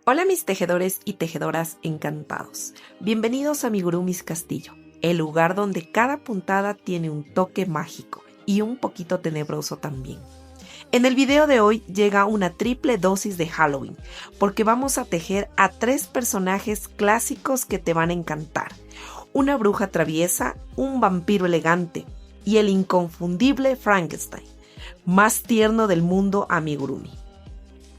Hola mis tejedores y tejedoras encantados, bienvenidos a Amigurumis Castillo, el lugar donde cada puntada tiene un toque mágico y un poquito tenebroso también. En el video de hoy llega una triple dosis de Halloween, porque vamos a tejer a 3 personajes clásicos que te van a encantar: una bruja traviesa, un vampiro elegante y el inconfundible Frankenstein, más tierno del mundo amigurumi.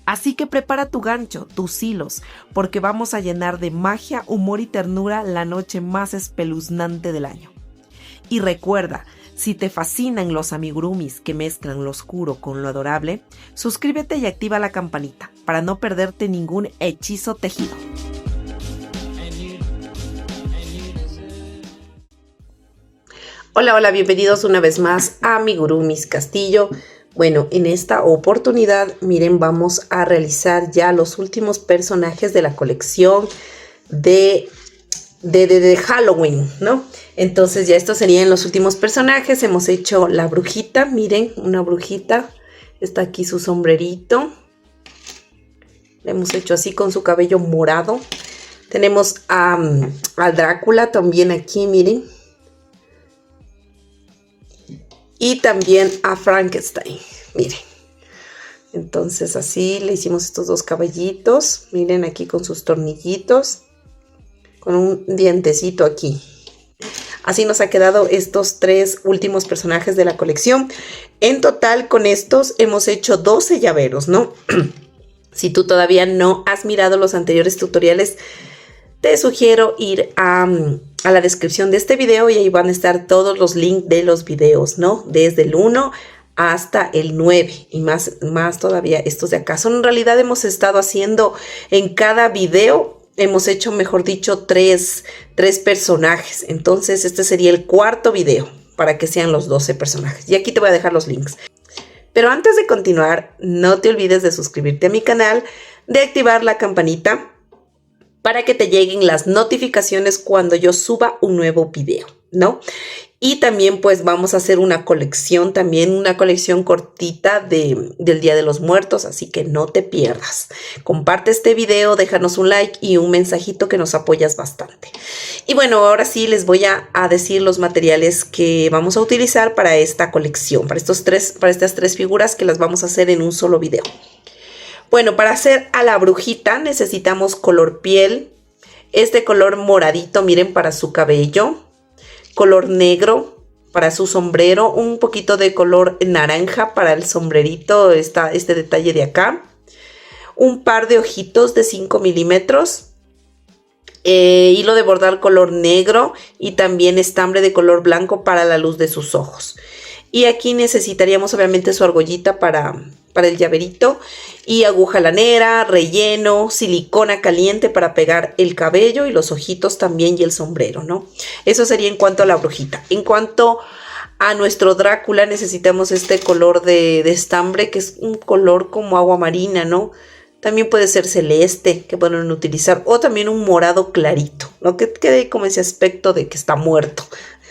Así que prepara tu gancho, tus hilos, porque vamos a llenar de magia, humor y ternura la noche más espeluznante del año. Y recuerda, si te fascinan los amigurumis que mezclan lo oscuro con lo adorable, suscríbete y activa la campanita para no perderte ningún hechizo tejido. Hola, bienvenidos una vez más a Amigurumis Castillo. Bueno, en esta oportunidad, miren, vamos a realizar ya los últimos personajes de la colección de Halloween, ¿no? Entonces ya estos serían los últimos personajes. Hemos hecho la brujita, miren, una brujita. Está aquí su sombrerito. La hemos hecho así con su cabello morado. Tenemos a Drácula también aquí, miren. Y también a Frankenstein, miren. Entonces así le hicimos estos dos caballitos. Miren aquí con sus tornillitos. Con un dientecito aquí. Así nos ha quedado estos 3 últimos personajes de la colección. En total con estos hemos hecho 12 llaveros, ¿no? Si tú todavía no has mirado los anteriores tutoriales, te sugiero ir a la descripción de este video y ahí van a estar todos los links de los videos, ¿no? Desde el 1 hasta el 9 y más todavía estos de acá. En realidad hemos estado haciendo en cada video, hemos hecho, mejor dicho, 3 personajes. Entonces este sería el 4.º video para que sean los 12 personajes. Y aquí te voy a dejar los links. Pero antes de continuar, no te olvides de suscribirte a mi canal, de activar la campanita para que te lleguen las notificaciones cuando yo suba un nuevo video, ¿no? Y también pues vamos a hacer una colección, una colección cortita del Día de los Muertos, así que no te pierdas. Comparte este video, déjanos un like y un mensajito que nos apoyas bastante. Y bueno, ahora sí les voy a decir los materiales que vamos a utilizar para esta colección, para estas 3 figuras que las vamos a hacer en un solo video. Bueno, para hacer a la brujita necesitamos color piel, este color moradito, miren, para su cabello, color negro para su sombrero, un poquito de color naranja para el sombrerito, este detalle de acá, un par de ojitos de 5 milímetros, hilo de bordar color negro y también estambre de color blanco para la luz de sus ojos. Y aquí necesitaríamos obviamente su argollita para el llaverito y aguja lanera, relleno, silicona caliente para pegar el cabello y los ojitos también y el sombrero, ¿no? Eso sería en cuanto a la brujita. En cuanto a nuestro Drácula necesitamos este color de estambre, que es un color como agua marina, ¿no? También puede ser celeste, que pueden utilizar, o también un morado clarito, ¿no? Que quede como ese aspecto de que está muerto,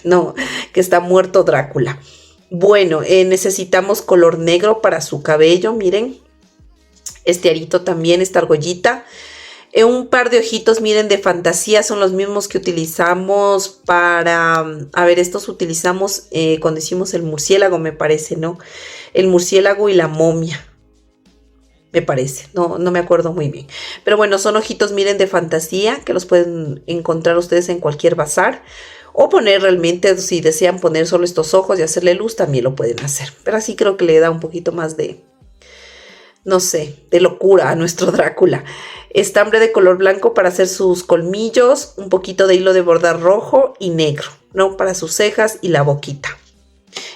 ¿no? Que está muerto Drácula. Bueno, necesitamos color negro para su cabello, miren. Este arito también, esta argollita. Un par de ojitos, miren, de fantasía, son los mismos que utilizamos para... A ver, estos utilizamos cuando hicimos el murciélago, me parece, ¿no? El murciélago y la momia, me parece. No me acuerdo muy bien. Pero bueno, son ojitos, miren, de fantasía, que los pueden encontrar ustedes en cualquier bazar. O poner realmente, si desean poner solo estos ojos y hacerle luz, también lo pueden hacer. Pero así creo que le da un poquito más de, no sé, de locura a nuestro Drácula. Estambre de color blanco para hacer sus colmillos. Un poquito de hilo de bordar rojo y negro, ¿no? Para sus cejas y la boquita.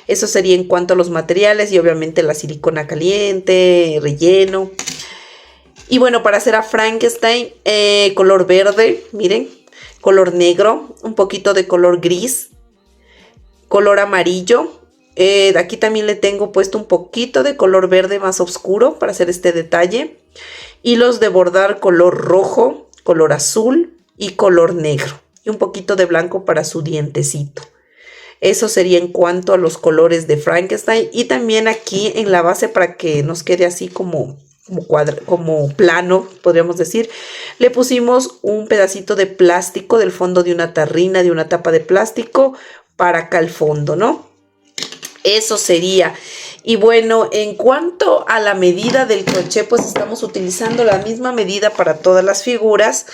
Eso sería en cuanto a los materiales y obviamente la silicona caliente, relleno. Y bueno, para hacer a Frankenstein, color verde, miren. Color negro, un poquito de color gris, color amarillo. Aquí también le tengo puesto un poquito de color verde más oscuro para hacer este detalle. Hilos de bordar color rojo, color azul y color negro. Y un poquito de blanco para su dientecito. Eso sería en cuanto a los colores de Frankenstein. Y también aquí en la base para que nos quede así como como plano, podríamos decir. Le pusimos un pedacito de plástico del fondo de una tarrina, de una tapa de plástico, para acá al fondo, ¿no? Eso sería. Y bueno, en cuanto a la medida del crochet, pues estamos utilizando la misma medida para todas las figuras.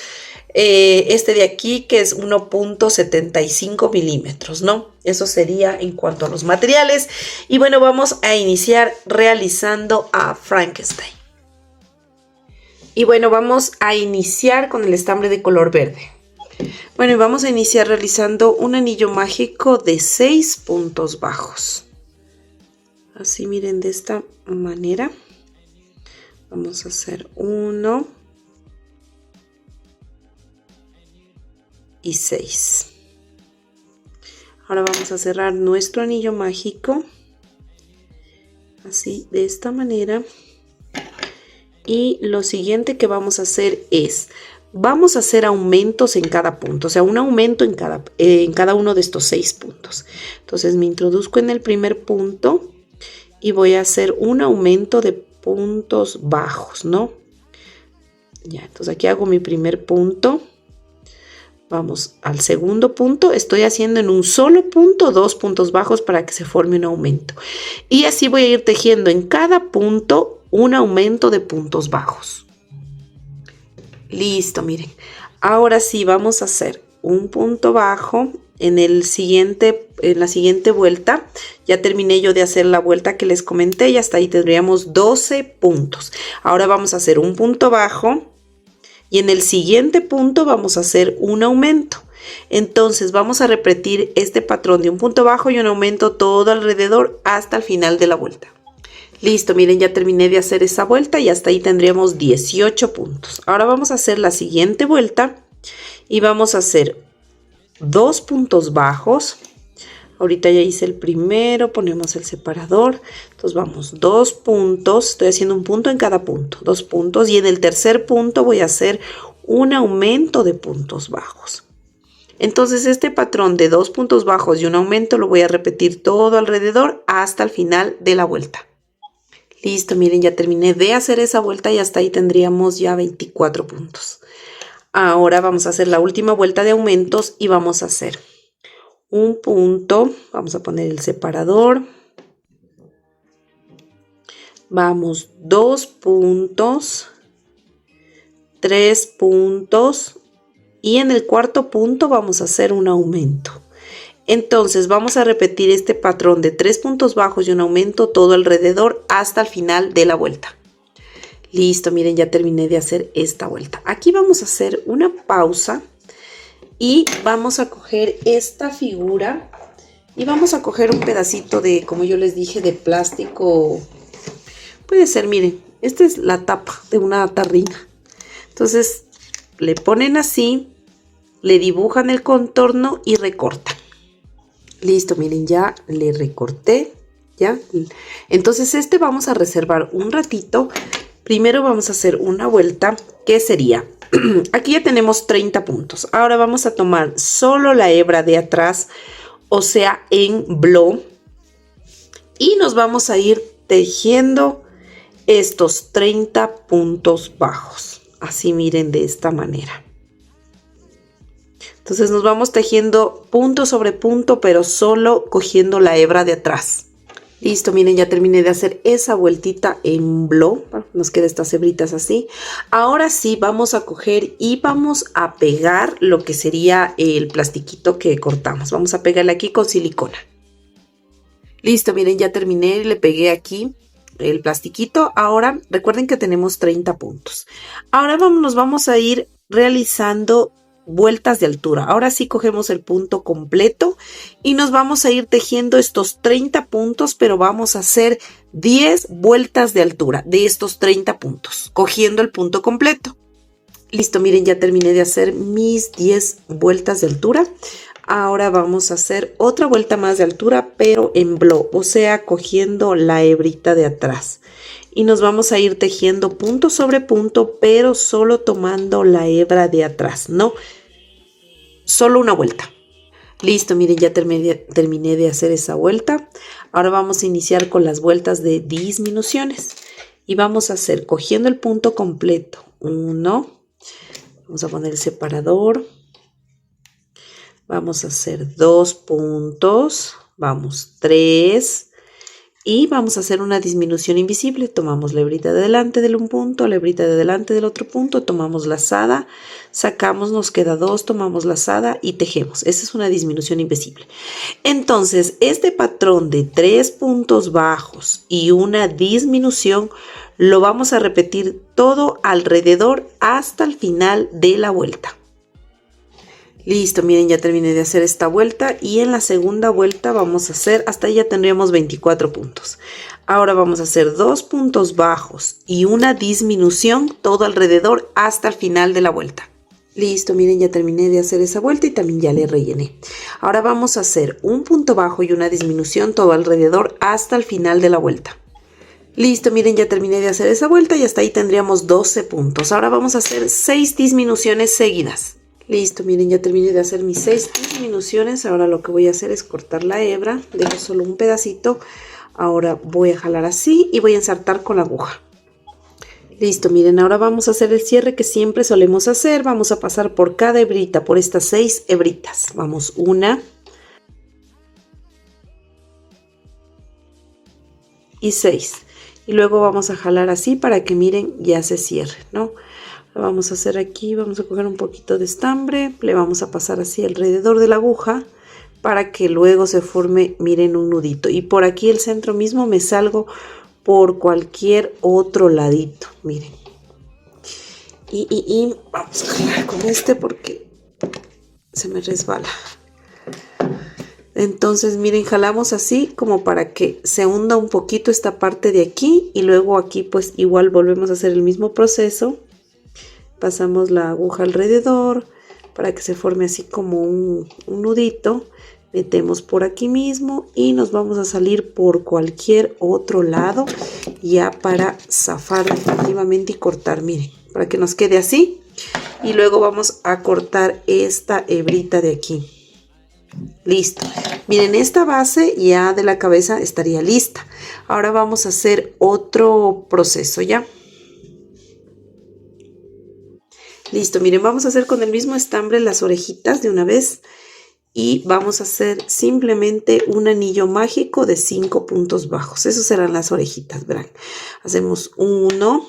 Este de aquí, que es 1.75 milímetros, ¿no? Eso sería en cuanto a los materiales. Y bueno, vamos a iniciar realizando a Frankenstein. Y bueno, vamos a iniciar con el estambre de color verde. Bueno, y vamos a iniciar realizando un anillo mágico de 6 puntos bajos. Así, miren, de esta manera. Vamos a hacer 1 y 6. Ahora vamos a cerrar nuestro anillo mágico. Así, de esta manera. Y lo siguiente que vamos a hacer es, vamos a hacer aumentos en cada punto, o sea, un aumento en cada uno de estos 6 puntos. Entonces me introduzco en el primer punto y voy a hacer un aumento de puntos bajos, ¿no? Ya, entonces aquí hago mi primer punto. Vamos al segundo punto, estoy haciendo en un solo punto 2 puntos bajos para que se forme un aumento. Y así voy a ir tejiendo en cada punto un aumento de puntos bajos. Listo, miren. Ahora sí vamos a hacer un punto bajo en la siguiente vuelta. Ya terminé yo de hacer la vuelta que les comenté y hasta ahí tendríamos 12 puntos. Ahora vamos a hacer un punto bajo y en el siguiente punto vamos a hacer un aumento. Entonces vamos a repetir este patrón de un punto bajo y un aumento todo alrededor hasta el final de la vuelta. Listo, miren, ya terminé de hacer esa vuelta y hasta ahí tendríamos 18 puntos. Ahora vamos a hacer la siguiente vuelta y vamos a hacer 2 puntos bajos. Ahorita ya hice el primero, ponemos el separador. Entonces vamos 2 puntos, estoy haciendo un punto en cada punto, 2 puntos. Y en el tercer punto voy a hacer un aumento de puntos bajos. Entonces este patrón de 2 puntos bajos y un aumento lo voy a repetir todo alrededor hasta el final de la vuelta. Listo, miren, ya terminé de hacer esa vuelta y hasta ahí tendríamos ya 24 puntos. Ahora vamos a hacer la última vuelta de aumentos y vamos a hacer un punto. Vamos a poner el separador. Vamos 2 puntos, 3 puntos y en el cuarto punto vamos a hacer un aumento. Entonces vamos a repetir este patrón de 3 puntos bajos y un aumento todo alrededor hasta el final de la vuelta. Listo, miren, ya terminé de hacer esta vuelta. Aquí vamos a hacer una pausa y vamos a coger esta figura y vamos a coger un pedacito de, como yo les dije, de plástico. Puede ser, miren, esta es la tapa de una tarrina. Entonces le ponen así, le dibujan el contorno y recortan. Listo, miren, ya le recorté, ¿ya? Entonces vamos a reservar un ratito. Primero vamos a hacer una vuelta, que sería, aquí ya tenemos 30 puntos. Ahora vamos a tomar solo la hebra de atrás, o sea, en blow. Y nos vamos a ir tejiendo estos 30 puntos bajos. Así, miren, de esta manera. Entonces nos vamos tejiendo punto sobre punto, pero solo cogiendo la hebra de atrás. Listo, miren, ya terminé de hacer esa vueltita en blow. Nos quedan estas hebritas así. Ahora sí vamos a coger y vamos a pegar lo que sería el plastiquito que cortamos. Vamos a pegarle aquí con silicona. Listo, miren, ya terminé y le pegué aquí el plastiquito. Ahora recuerden que tenemos 30 puntos. Ahora nos vamos a ir realizando vueltas de altura. Ahora sí cogemos el punto completo y nos vamos a ir tejiendo estos 30 puntos, pero vamos a hacer 10 vueltas de altura de estos 30 puntos, cogiendo el punto completo. Listo, miren, ya terminé de hacer mis 10 vueltas de altura. Ahora vamos a hacer otra vuelta más de altura, pero en blow, o sea, cogiendo la hebrita de atrás. Y nos vamos a ir tejiendo punto sobre punto, pero solo tomando la hebra de atrás, ¿no? Solo una vuelta. Listo, miren, ya terminé de hacer esa vuelta. Ahora vamos a iniciar con las vueltas de disminuciones. Y vamos a hacer, cogiendo el punto completo, 1, vamos a poner el separador, vamos a hacer 2 puntos, vamos 3, y vamos a hacer una disminución invisible. Tomamos la hebrita de delante del un punto, la hebrita de delante del otro punto, tomamos lazada, sacamos, nos queda 2, tomamos lazada y tejemos. Esa es una disminución invisible. Entonces, este patrón de 3 puntos bajos y una disminución lo vamos a repetir todo alrededor hasta el final de la vuelta. Listo, miren, ya terminé de hacer esta vuelta y en la segunda vuelta vamos a hacer, hasta ahí ya tendríamos 24 puntos. Ahora vamos a hacer 2 puntos bajos y una disminución todo alrededor hasta el final de la vuelta. Listo, miren, ya terminé de hacer esa vuelta y también ya le rellené. Ahora vamos a hacer un punto bajo y una disminución todo alrededor hasta el final de la vuelta. Listo, miren, ya terminé de hacer esa vuelta y hasta ahí tendríamos 12 puntos. Ahora vamos a hacer 6 disminuciones seguidas. Listo, miren, ya terminé de hacer mis 6 disminuciones. Ahora lo que voy a hacer es cortar la hebra. Dejo solo un pedacito. Ahora voy a jalar así y voy a ensartar con la aguja. Listo, miren, ahora vamos a hacer el cierre que siempre solemos hacer. Vamos a pasar por cada hebrita, por estas 6 hebritas. Vamos, 1 y 6. Y luego vamos a jalar así para que miren, ya se cierre, ¿no? Lo vamos a hacer aquí, vamos a coger un poquito de estambre, le vamos a pasar así alrededor de la aguja para que luego se forme, miren, un nudito. Y por aquí el centro mismo me salgo por cualquier otro ladito, miren. Y vamos a jalar con este porque se me resbala. Entonces, miren, jalamos así como para que se hunda un poquito esta parte de aquí y luego aquí pues igual volvemos a hacer el mismo proceso. Pasamos la aguja alrededor para que se forme así como un nudito. Metemos por aquí mismo y nos vamos a salir por cualquier otro lado ya para zafar definitivamente y cortar, miren, para que nos quede así. Y luego vamos a cortar esta hebrita de aquí. Listo. Miren, esta base ya de la cabeza estaría lista. Ahora vamos a hacer otro proceso ya. Listo, miren, vamos a hacer con el mismo estambre las orejitas de una vez y vamos a hacer simplemente un anillo mágico de 5 puntos bajos. Esos serán las orejitas, verán. Hacemos 1,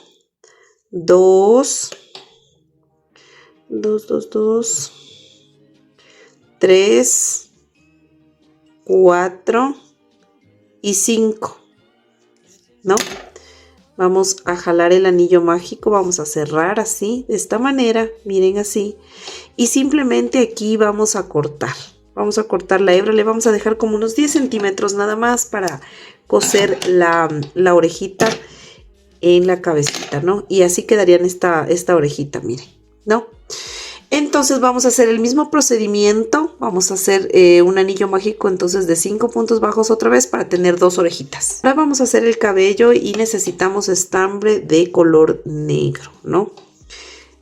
2, 3, 4 y 5, ¿no? Vamos a jalar el anillo mágico, vamos a cerrar así, de esta manera, miren así. Y simplemente aquí vamos a cortar. Vamos a cortar la hebra, le vamos a dejar como unos 10 centímetros nada más para coser la orejita en la cabecita, ¿no? Y así quedarían esta orejita, miren, ¿no? Entonces vamos a hacer el mismo procedimiento, vamos a hacer un anillo mágico entonces de 5 puntos bajos otra vez para tener 2 orejitas. Ahora vamos a hacer el cabello y necesitamos estambre de color negro, ¿no?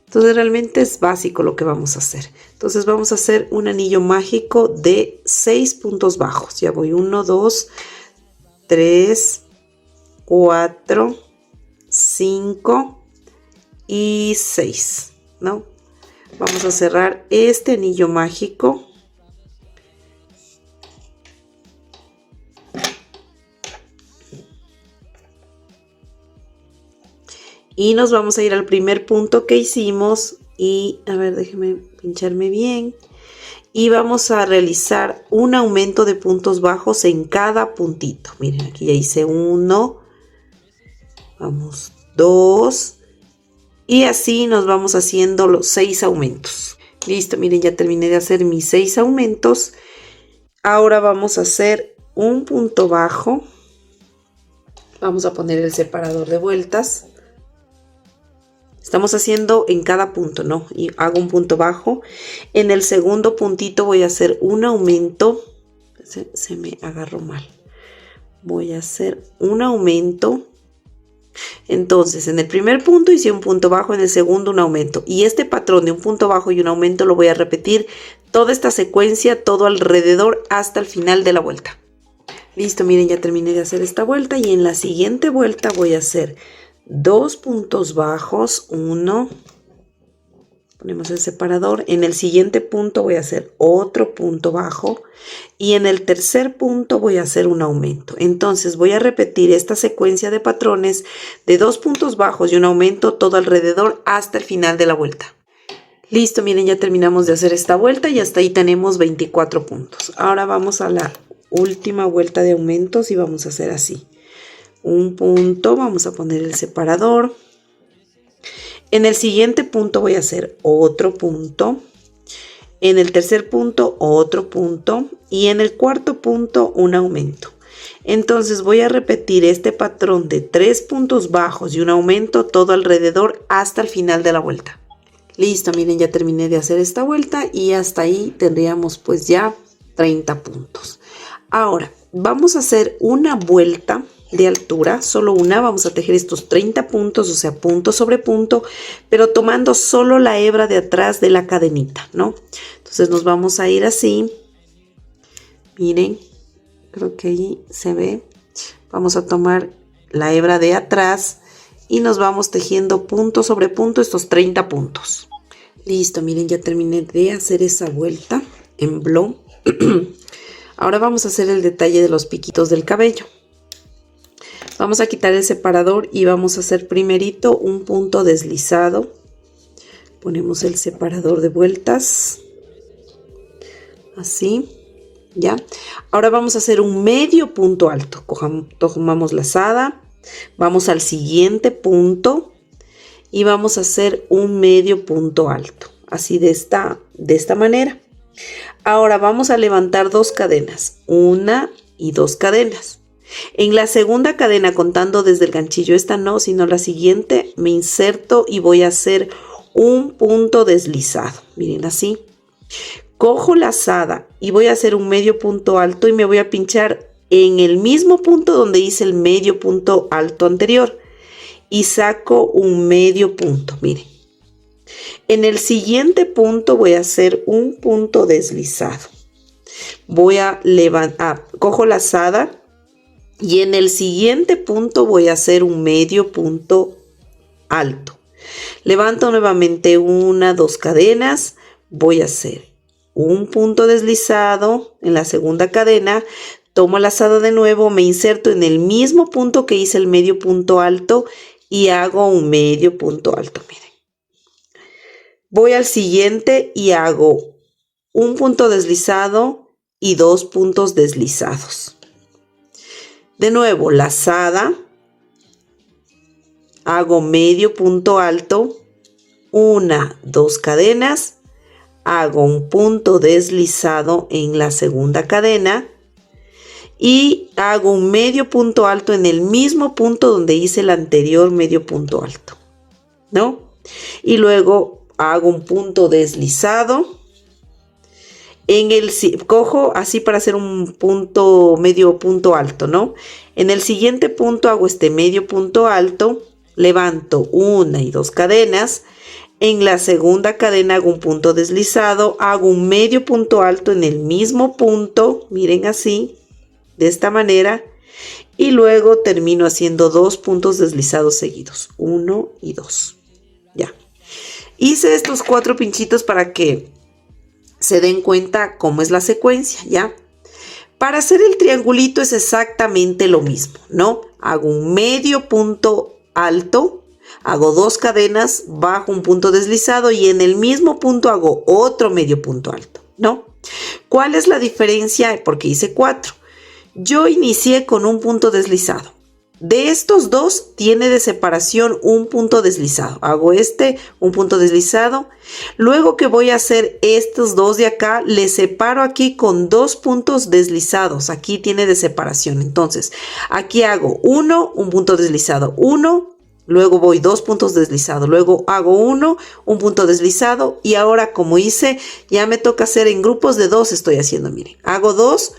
Entonces realmente es básico lo que vamos a hacer. Entonces vamos a hacer un anillo mágico de 6 puntos bajos. Ya voy 1, 2, 3, 4, 5 y 6, ¿no? Vamos a cerrar este anillo mágico. Y nos vamos a ir al primer punto que hicimos. Y a ver, déjenme pincharme bien. Y vamos a realizar un aumento de puntos bajos en cada puntito. Miren, aquí ya hice 1. Vamos, 2. Y así nos vamos haciendo los 6 aumentos. Listo, miren, ya terminé de hacer mis 6 aumentos. Ahora vamos a hacer un punto bajo. Vamos a poner el separador de vueltas. Estamos haciendo en cada punto, ¿no? Y hago un punto bajo. En el segundo puntito voy a hacer un aumento. Se me agarró mal. Voy a hacer un aumento. Entonces, en el primer punto hice un punto bajo, en el segundo un aumento. Y este patrón de un punto bajo y un aumento lo voy a repetir toda esta secuencia, todo alrededor hasta el final de la vuelta. Listo, miren, ya terminé de hacer esta vuelta y en la siguiente vuelta voy a hacer 2 puntos bajos, 1, ponemos el separador, en el siguiente punto voy a hacer otro punto bajo y en el tercer punto voy a hacer un aumento. Entonces voy a repetir esta secuencia de patrones de 2 puntos bajos y un aumento todo alrededor hasta el final de la vuelta. Listo, miren, ya terminamos de hacer esta vuelta y hasta ahí tenemos 24 puntos. Ahora vamos a la última vuelta de aumentos y vamos a hacer así. Un punto, vamos a poner el separador. En el siguiente punto voy a hacer otro punto. En el tercer punto otro punto. Y en el cuarto punto un aumento. Entonces voy a repetir este patrón de 3 puntos bajos y un aumento todo alrededor hasta el final de la vuelta. Listo, miren, ya terminé de hacer esta vuelta y hasta ahí tendríamos pues ya 30 puntos. Ahora vamos a hacer una vuelta de altura, solo una, vamos a tejer estos 30 puntos, o sea, punto sobre punto, pero tomando solo la hebra de atrás de la cadenita, ¿no? Entonces nos vamos a ir así, miren, creo que ahí se ve, vamos a tomar la hebra de atrás y nos vamos tejiendo punto sobre punto estos 30 puntos. Listo, miren, ya terminé de hacer esa vuelta en blon. Ahora vamos a hacer el detalle de los piquitos del cabello. Vamos a quitar el separador y vamos a hacer primerito un punto deslizado. Ponemos el separador de vueltas. Así, ya. Ahora vamos a hacer un medio punto alto. Tomamos lazada, vamos al siguiente punto y vamos a hacer un medio punto alto. Así de esta manera. Ahora vamos a levantar 2 cadenas, 1 y 2 cadenas. En la segunda cadena, contando desde el ganchillo, esta no, sino la siguiente, me inserto y voy a hacer un punto deslizado. Miren así. Cojo lazada y voy a hacer un medio punto alto y me voy a pinchar en el mismo punto donde hice el medio punto alto anterior. Y saco un medio punto, miren. En el siguiente punto voy a hacer un punto deslizado. Voy a levantar, cojo lazada. Y en el siguiente punto voy a hacer un medio punto alto. Levanto nuevamente 1, 2 cadenas. Voy a hacer un punto deslizado en la segunda cadena. Tomo lazada de nuevo, me inserto en el mismo punto que hice el medio punto alto y hago un medio punto alto. Miren. Voy al siguiente y hago un punto deslizado y 2 puntos deslizados. De nuevo, lazada, hago medio punto alto, 1, 2 cadenas, hago un punto deslizado en la segunda cadena y hago un medio punto alto en el mismo punto donde hice el anterior medio punto alto, ¿no? Y luego hago un punto deslizado. Cojo así para hacer un punto, medio punto alto, ¿no? En el siguiente punto hago este medio punto alto, levanto 1 y 2 cadenas. En la segunda cadena hago un punto deslizado, hago un medio punto alto en el mismo punto, miren así, de esta manera. Y luego termino haciendo 2 puntos deslizados seguidos, 1 y 2. Ya. Hice estos 4 pinchitos para que se den cuenta cómo es la secuencia, ¿ya? Para hacer el triangulito es exactamente lo mismo, ¿no? Hago un medio punto alto, hago 2 cadenas, bajo un punto deslizado y en el mismo punto hago otro medio punto alto, ¿no? ¿Cuál es la diferencia? Porque hice 4. Yo inicié con un punto deslizado. De estos 2 tiene de separación un punto deslizado. Hago un punto deslizado. Luego que voy a hacer estos 2 de acá, les separo aquí con 2 puntos deslizados. Aquí tiene de separación. Entonces, aquí hago un punto deslizado, 1. Luego voy 2 puntos deslizados. Luego hago un punto deslizado. Y ahora como hice, ya me toca hacer en grupos de 2 estoy haciendo. Miren, hago 2.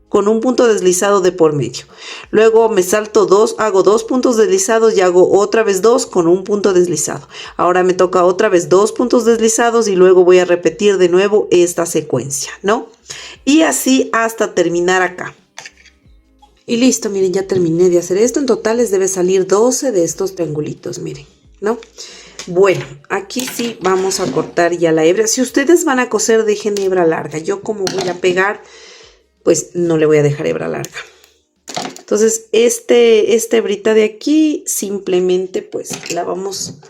Con un punto deslizado de por medio. Luego me salto 2, hago 2 puntos deslizados y hago otra vez 2 con un punto deslizado. Ahora me toca otra vez 2 puntos deslizados y luego voy a repetir de nuevo esta secuencia, ¿no? Y así hasta terminar acá. Y listo, miren, ya terminé de hacer esto. En total les debe salir 12 de estos triangulitos, miren, ¿no? Bueno, aquí sí vamos a cortar ya la hebra. Si ustedes van a coser, dejen hebra larga. Yo como voy a pegar, pues no le voy a dejar hebra larga. Entonces, esta hebrita de aquí, simplemente pues la vamos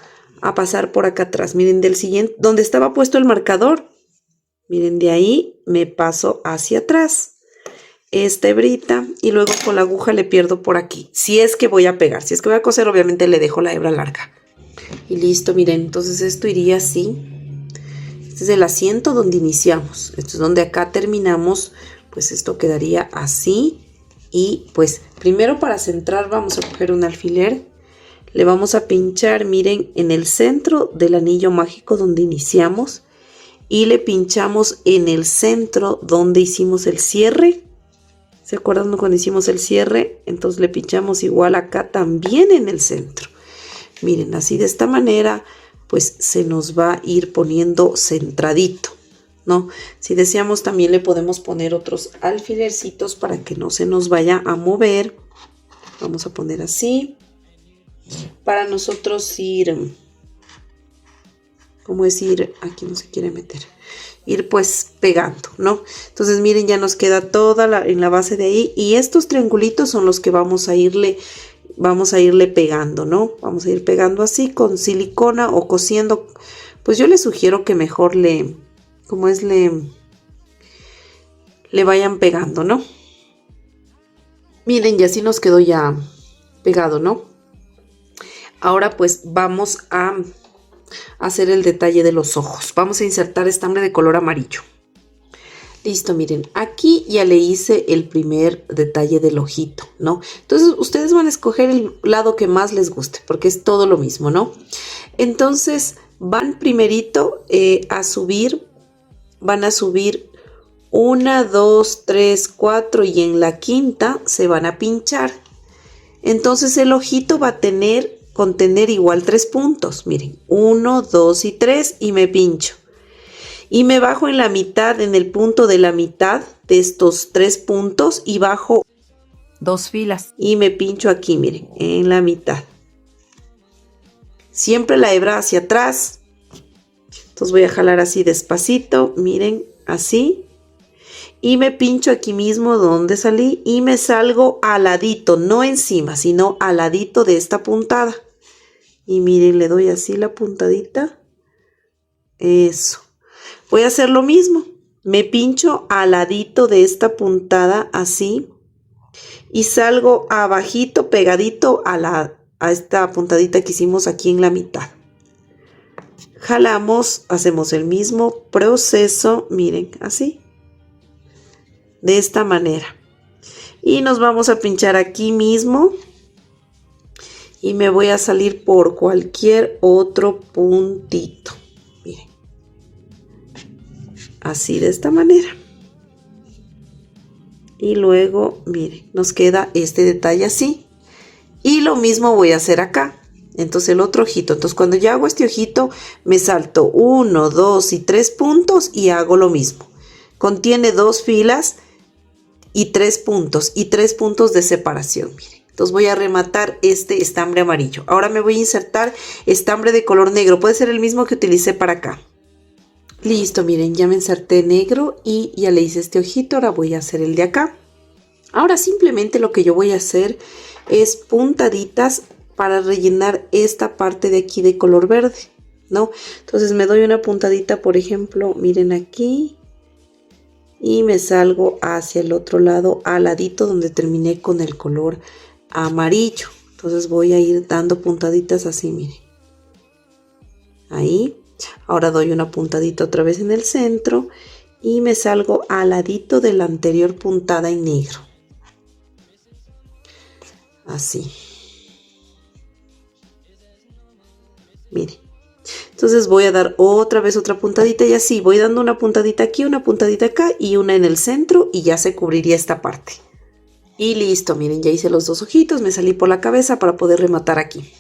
a pasar por acá atrás. Miren, del siguiente, donde estaba puesto el marcador, miren, de ahí me paso hacia atrás esta hebrita y luego con la aguja le pierdo por aquí. Si es que voy a pegar, si es que voy a coser, obviamente le dejo la hebra larga. Y listo, miren, entonces esto iría así. Este es el asiento donde iniciamos. Esto es donde acá terminamos. Pues esto quedaría así. Y pues primero para centrar vamos a coger un alfiler. Le vamos a pinchar, miren, en el centro del anillo mágico donde iniciamos. Y le pinchamos en el centro donde hicimos el cierre. ¿Se acuerdan cuando hicimos el cierre? Entonces le pinchamos igual acá también en el centro. Miren, así de esta manera, pues se nos va a ir poniendo centradito, ¿no? Si deseamos también le podemos poner otros alfilercitos para que no se nos vaya a mover. Vamos a poner así. Para nosotros ir, ¿cómo es ir? Aquí no se quiere meter. Ir pues pegando, ¿no? Entonces miren, ya nos queda toda en la base de ahí. Y estos triangulitos son los que vamos a irle pegando, ¿no? Vamos a ir pegando así con silicona o cosiendo. Pues yo les sugiero que mejor le vayan pegando, ¿no? Miren, y así nos quedó ya pegado, ¿no? Ahora pues vamos a hacer el detalle de los ojos. Vamos a insertar estambre de color amarillo. Listo, miren, aquí ya le hice el primer detalle del ojito, ¿no? Entonces ustedes van a escoger el lado que más les guste, porque es todo lo mismo, ¿no? Entonces van primerito van a subir 1, 2, 3, 4 y en la quinta se van a pinchar. Entonces el ojito va a contener igual 3 puntos, miren, 1, 2 y 3 y me pincho. Y me bajo en la mitad, en el punto de la mitad de estos 3 puntos y bajo 2 filas. Y me pincho aquí, miren, en la mitad. Siempre la hebra hacia atrás. Entonces voy a jalar así despacito, miren, así. Y me pincho aquí mismo donde salí y me salgo al ladito, no encima, sino al ladito de esta puntada. Y miren, le doy así la puntadita. Eso. Voy a hacer lo mismo, me pincho al ladito de esta puntada así y salgo abajito pegadito a esta puntadita que hicimos aquí en la mitad. Jalamos, hacemos el mismo proceso, miren, así, de esta manera. Y nos vamos a pinchar aquí mismo y me voy a salir por cualquier otro puntito. Así de esta manera. Y luego, miren, nos queda este detalle así. Y lo mismo voy a hacer acá. Entonces el otro ojito. Entonces cuando ya hago este ojito, me salto 1, 2 y 3 puntos y hago lo mismo. Contiene 2 filas y 3 puntos. Y 3 puntos de separación, miren. Entonces voy a rematar este estambre amarillo. Ahora me voy a insertar estambre de color negro. Puede ser el mismo que utilicé para acá. Listo, miren, ya me inserté negro y ya le hice este ojito. Ahora voy a hacer el de acá. Ahora simplemente lo que yo voy a hacer es puntaditas para rellenar esta parte de aquí de color verde, ¿no? Entonces me doy una puntadita, por ejemplo, miren aquí. Y me salgo hacia el otro lado, al ladito donde terminé con el color amarillo. Entonces voy a ir dando puntaditas así, miren. Ahí. Ahora doy una puntadita otra vez en el centro y me salgo al ladito de la anterior puntada en negro. Así. Miren. Entonces voy a dar otra vez otra puntadita y así voy dando una puntadita aquí, una puntadita acá y una en el centro y ya se cubriría esta parte. Y listo, miren, ya hice los 2 ojitos, me salí por la cabeza para poder rematar aquí.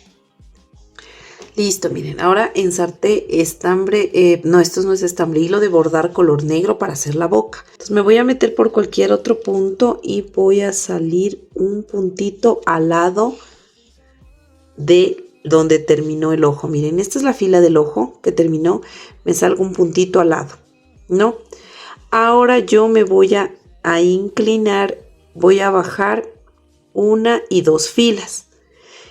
Listo, miren, ahora ensarté estambre, no, esto no es estambre, hilo de bordar color negro para hacer la boca. Entonces me voy a meter por cualquier otro punto y voy a salir un puntito al lado de donde terminó el ojo. Miren, esta es la fila del ojo que terminó, me salgo un puntito al lado, ¿no? Ahora yo me voy a inclinar, voy a bajar 1 y 2 filas.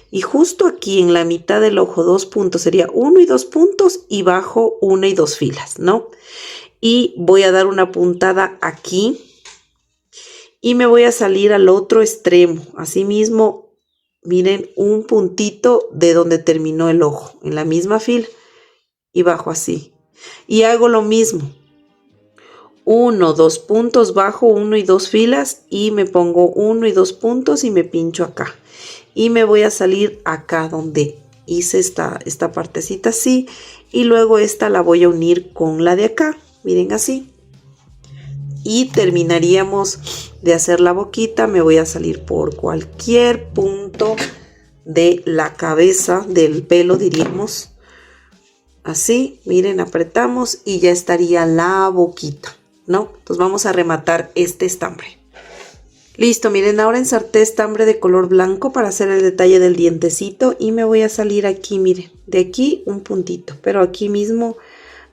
Y justo aquí en la mitad del ojo 2 puntos sería 1 y 2 puntos y bajo 1 y 2 filas, ¿no? Y voy a dar una puntada aquí y me voy a salir al otro extremo. Asimismo, miren, un puntito de donde terminó el ojo en la misma fila y bajo así. Y hago lo mismo. 1, 2 puntos, bajo 1 y 2 filas y me pongo 1 y 2 puntos y me pincho acá. Y me voy a salir acá donde hice esta partecita así. Y luego esta la voy a unir con la de acá. Miren así. Y terminaríamos de hacer la boquita. Me voy a salir por cualquier punto de la cabeza, del pelo diríamos. Así, miren, apretamos y ya estaría la boquita, ¿no? Entonces vamos a rematar este estambre. Listo, miren, ahora ensarté estambre de color blanco para hacer el detalle del dientecito y me voy a salir aquí, miren, de aquí un puntito, pero aquí mismo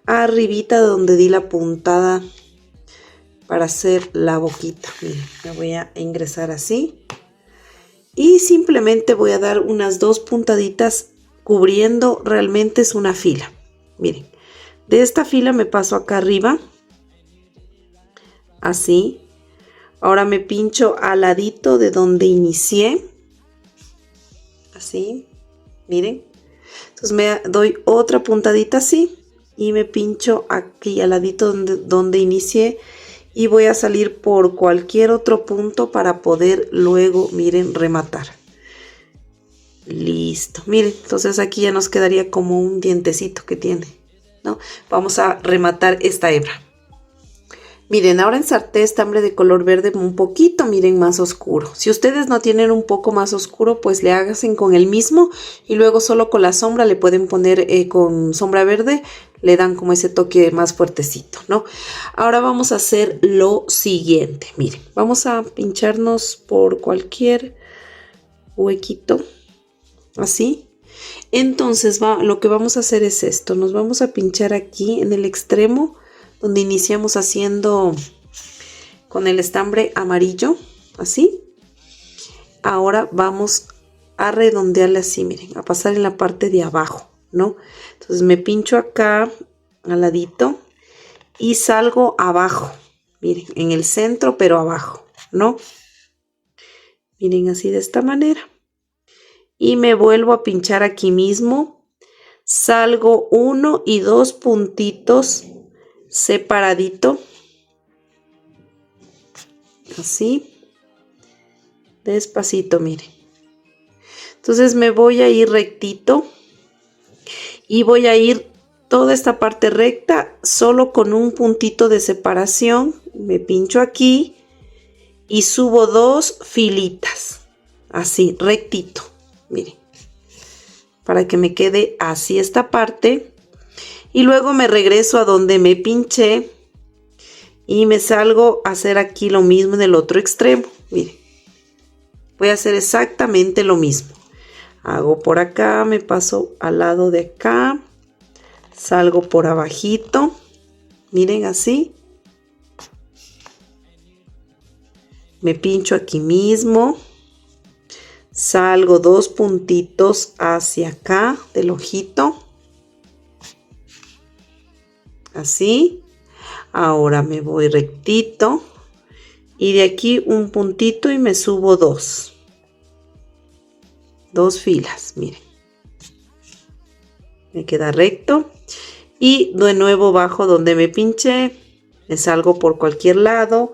arribita donde di la puntada para hacer la boquita. Miren, me voy a ingresar así y simplemente voy a dar unas 2 puntaditas cubriendo, realmente es una fila. Miren, de esta fila me paso acá arriba, así. Ahora me pincho al ladito de donde inicié, así, miren. Entonces me doy otra puntadita así y me pincho aquí al ladito donde inicié y voy a salir por cualquier otro punto para poder luego, miren, rematar. Listo, miren, entonces aquí ya nos quedaría como un dientecito que tiene, ¿no? Vamos a rematar esta hebra. Miren, ahora ensarté estambre de color verde un poquito, miren, más oscuro. Si ustedes no tienen un poco más oscuro, pues le hagan con el mismo y luego solo con la sombra le pueden poner con sombra verde, le dan como ese toque más fuertecito, ¿no? Ahora vamos a hacer lo siguiente, miren, vamos a pincharnos por cualquier huequito, así. Entonces lo que vamos a hacer es esto, nos vamos a pinchar aquí en el extremo donde iniciamos haciendo con el estambre amarillo, así. Ahora vamos a redondearle así, miren, a pasar en la parte de abajo, ¿no? Entonces me pincho acá al ladito y salgo abajo, miren, en el centro pero abajo, ¿no? Miren, así de esta manera. Y me vuelvo a pinchar aquí mismo, salgo 1 y 2 puntitos separadito, así, despacito, miren. Entonces me voy a ir rectito y voy a ir toda esta parte recta solo con un puntito de separación. Me pincho aquí y subo 2 filitas, así, rectito, miren, para que me quede así esta parte. Y luego me regreso a donde me pinché y me salgo a hacer aquí lo mismo en el otro extremo. Miren, voy a hacer exactamente lo mismo. Hago por acá, me paso al lado de acá, salgo por abajito, miren así. Me pincho aquí mismo, salgo 2 puntitos hacia acá del ojito. Así, ahora me voy rectito y de aquí un puntito y me subo 2 filas, miren, me queda recto y de nuevo bajo donde me pinché, me salgo por cualquier lado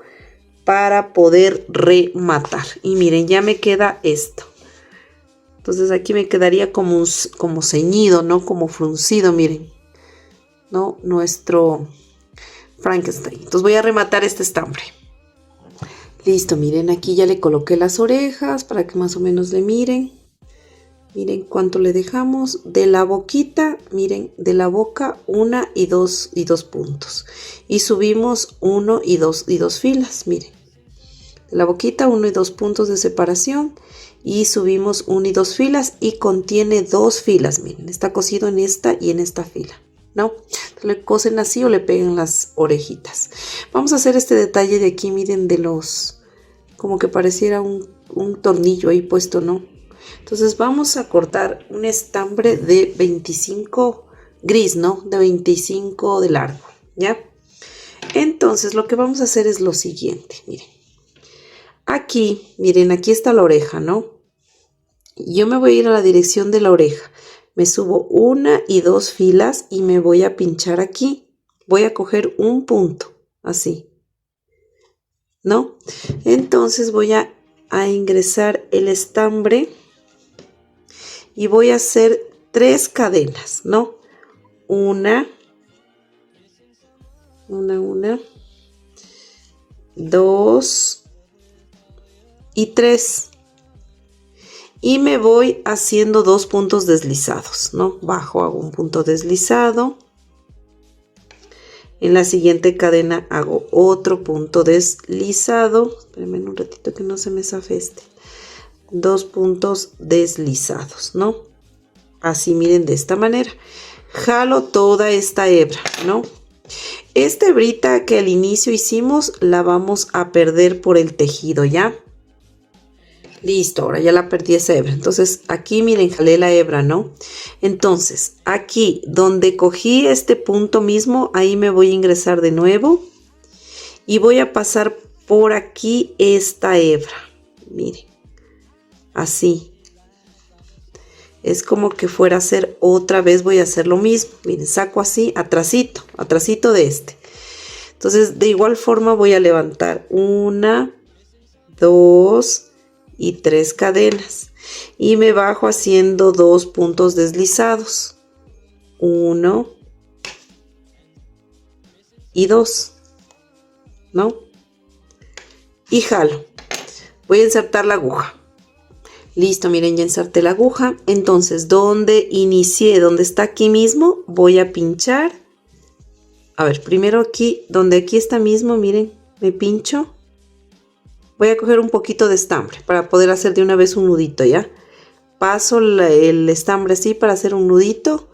para poder rematar y miren, ya me queda esto. Entonces aquí me quedaría como ceñido, ¿no? Como fruncido, miren, ¿no? Nuestro Frankenstein. Entonces voy a rematar este estambre. Listo, miren, aquí ya le coloqué las orejas para que más o menos le miren. Miren cuánto le dejamos de la boquita, miren, de la boca 1 y 2 puntos. Y subimos 1 y 2 filas, miren. De la boquita 1 y 2 puntos de separación y subimos 1 y 2 filas y contiene 2 filas, miren, está cosido en esta y en esta fila, ¿no? Le cosen así o le pegan las orejitas. Vamos a hacer este detalle de aquí, miren, de los, como que pareciera un tornillo ahí puesto, ¿no? Entonces vamos a cortar un estambre de 25 gris, ¿no? De 25 de largo, ¿ya? Entonces lo que vamos a hacer es lo siguiente, miren. Aquí, miren, aquí está la oreja, ¿no? Yo me voy a ir a la dirección de la oreja. Me subo 1 y 2 filas y me voy a pinchar aquí. Voy a coger un punto, así, ¿no? Entonces voy a ingresar el estambre y voy a hacer 3 cadenas, ¿no? Una, 2 y 3. Y me voy haciendo 2 puntos deslizados, ¿no? Bajo, hago un punto deslizado. En la siguiente cadena hago otro punto deslizado. Espérenme un ratito que no se me zafe este. 2 puntos deslizados, ¿no? Así, miren, de esta manera. Jalo toda esta hebra, ¿no? Esta hebrita que al inicio hicimos la vamos a perder por el tejido, ¿ya? Listo, ahora ya la perdí esa hebra. Entonces aquí, miren, jalé la hebra, ¿no? Entonces aquí donde cogí este punto mismo, ahí me voy a ingresar de nuevo y voy a pasar por aquí esta hebra, miren, así. Es como que fuera a hacer otra vez, voy a hacer lo mismo. Miren, saco así, atrasito de este. Entonces de igual forma voy a levantar 1, 2 y 3 cadenas y me bajo haciendo 2 puntos deslizados, 1 y 2, ¿no? Y jalo. Voy a insertar la aguja. Listo, miren, ya inserté la aguja. Entonces donde inicié, donde está aquí mismo, voy a pinchar. A ver, primero aquí, donde aquí está mismo, miren, me pincho. Voy a coger un poquito de estambre para poder hacer de una vez un nudito, ¿ya? Paso el estambre así para hacer un nudito.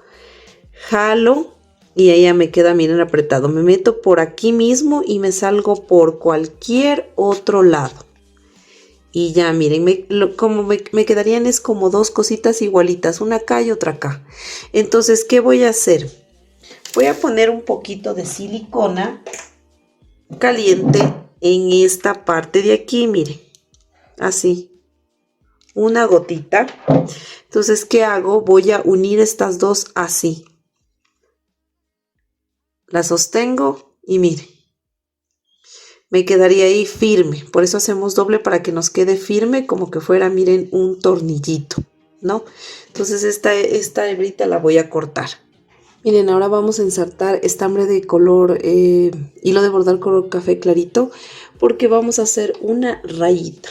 Jalo y ahí ya me queda, miren, apretado. Me meto por aquí mismo y me salgo por cualquier otro lado. Y ya, miren, como me quedarían es como 2 cositas igualitas, una acá y otra acá. Entonces, ¿qué voy a hacer? Voy a poner un poquito de silicona caliente en esta parte de aquí, miren, así, una gotita. Entonces, ¿qué hago? Voy a unir estas dos así, la sostengo y miren, me quedaría ahí firme. Por eso hacemos doble, para que nos quede firme, como que fuera, miren, un tornillito, ¿no? Entonces esta hebrita la voy a cortar. Miren, ahora vamos a insertar estambre de color, hilo de bordar color café clarito, porque vamos a hacer una rayita.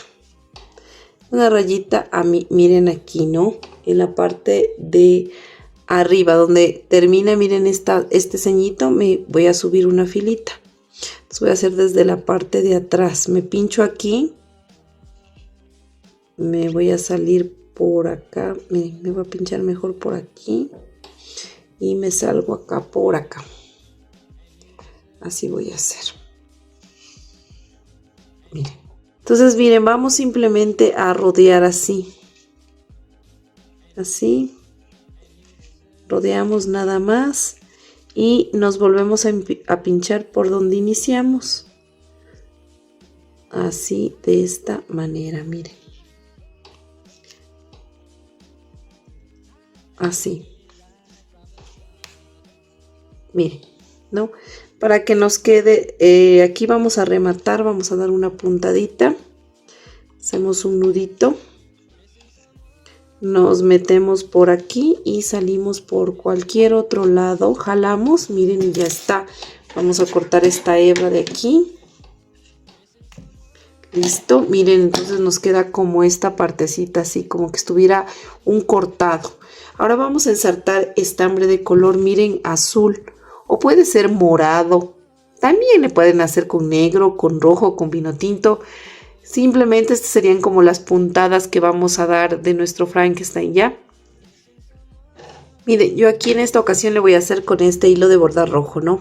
Una rayita, miren aquí, ¿no? En la parte de arriba, donde termina, miren, este ceñito, me voy a subir una filita. Entonces voy a hacer desde la parte de atrás. Me pincho aquí. Me voy a salir por acá. Miren, me voy a pinchar mejor por aquí. Y me salgo acá por acá. Así voy a hacer. Miren. Entonces, miren, vamos simplemente a rodear así. Así. Rodeamos nada más. Y nos volvemos a pinchar por donde iniciamos. Así, de esta manera, miren. Así. Miren, ¿no? Para que nos quede, aquí vamos a rematar, vamos a dar una puntadita. Hacemos un nudito. Nos metemos por aquí y salimos por cualquier otro lado. Jalamos, miren, y ya está. Vamos a cortar esta hebra de aquí. Listo, miren, entonces nos queda como esta partecita, así como que estuviera un cortado. Ahora vamos a ensartar estambre de color, miren, azul, o puede ser morado. También le pueden hacer con negro, con rojo, con vino tinto. Simplemente estas serían como las puntadas que vamos a dar de nuestro Frankenstein, ¿ya? Miren, yo aquí en esta ocasión le voy a hacer con este hilo de bordar rojo, ¿no?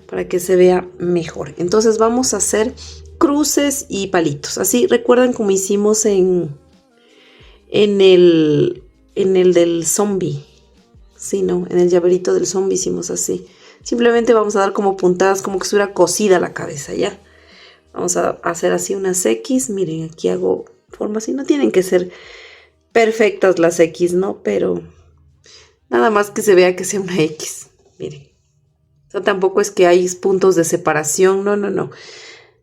Para que se vea mejor. Entonces vamos a hacer cruces y palitos. Así, recuerdan como hicimos en el del zombie. Sí, no, en el llaverito del zombie hicimos así. Simplemente vamos a dar como puntadas, como que estuviera cosida la cabeza, ¿ya? Vamos a hacer así unas X. Miren, aquí hago formas y no tienen que ser perfectas las X, ¿no? Pero nada más que se vea que sea una X. Miren. O sea, tampoco es que hay puntos de separación. No, no, no.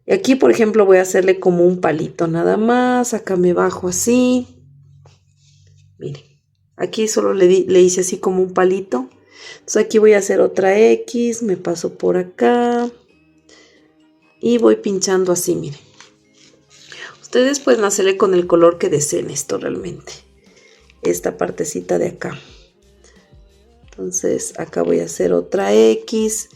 Y aquí, por ejemplo, voy a hacerle como un palito nada más. Acá me bajo así. Miren. Aquí solo le hice así como un palito. Entonces aquí voy a hacer otra X. Me paso por acá. Y voy pinchando así, miren. Ustedes pueden hacerle con el color que deseen esto realmente. Esta partecita de acá. Entonces acá voy a hacer otra X.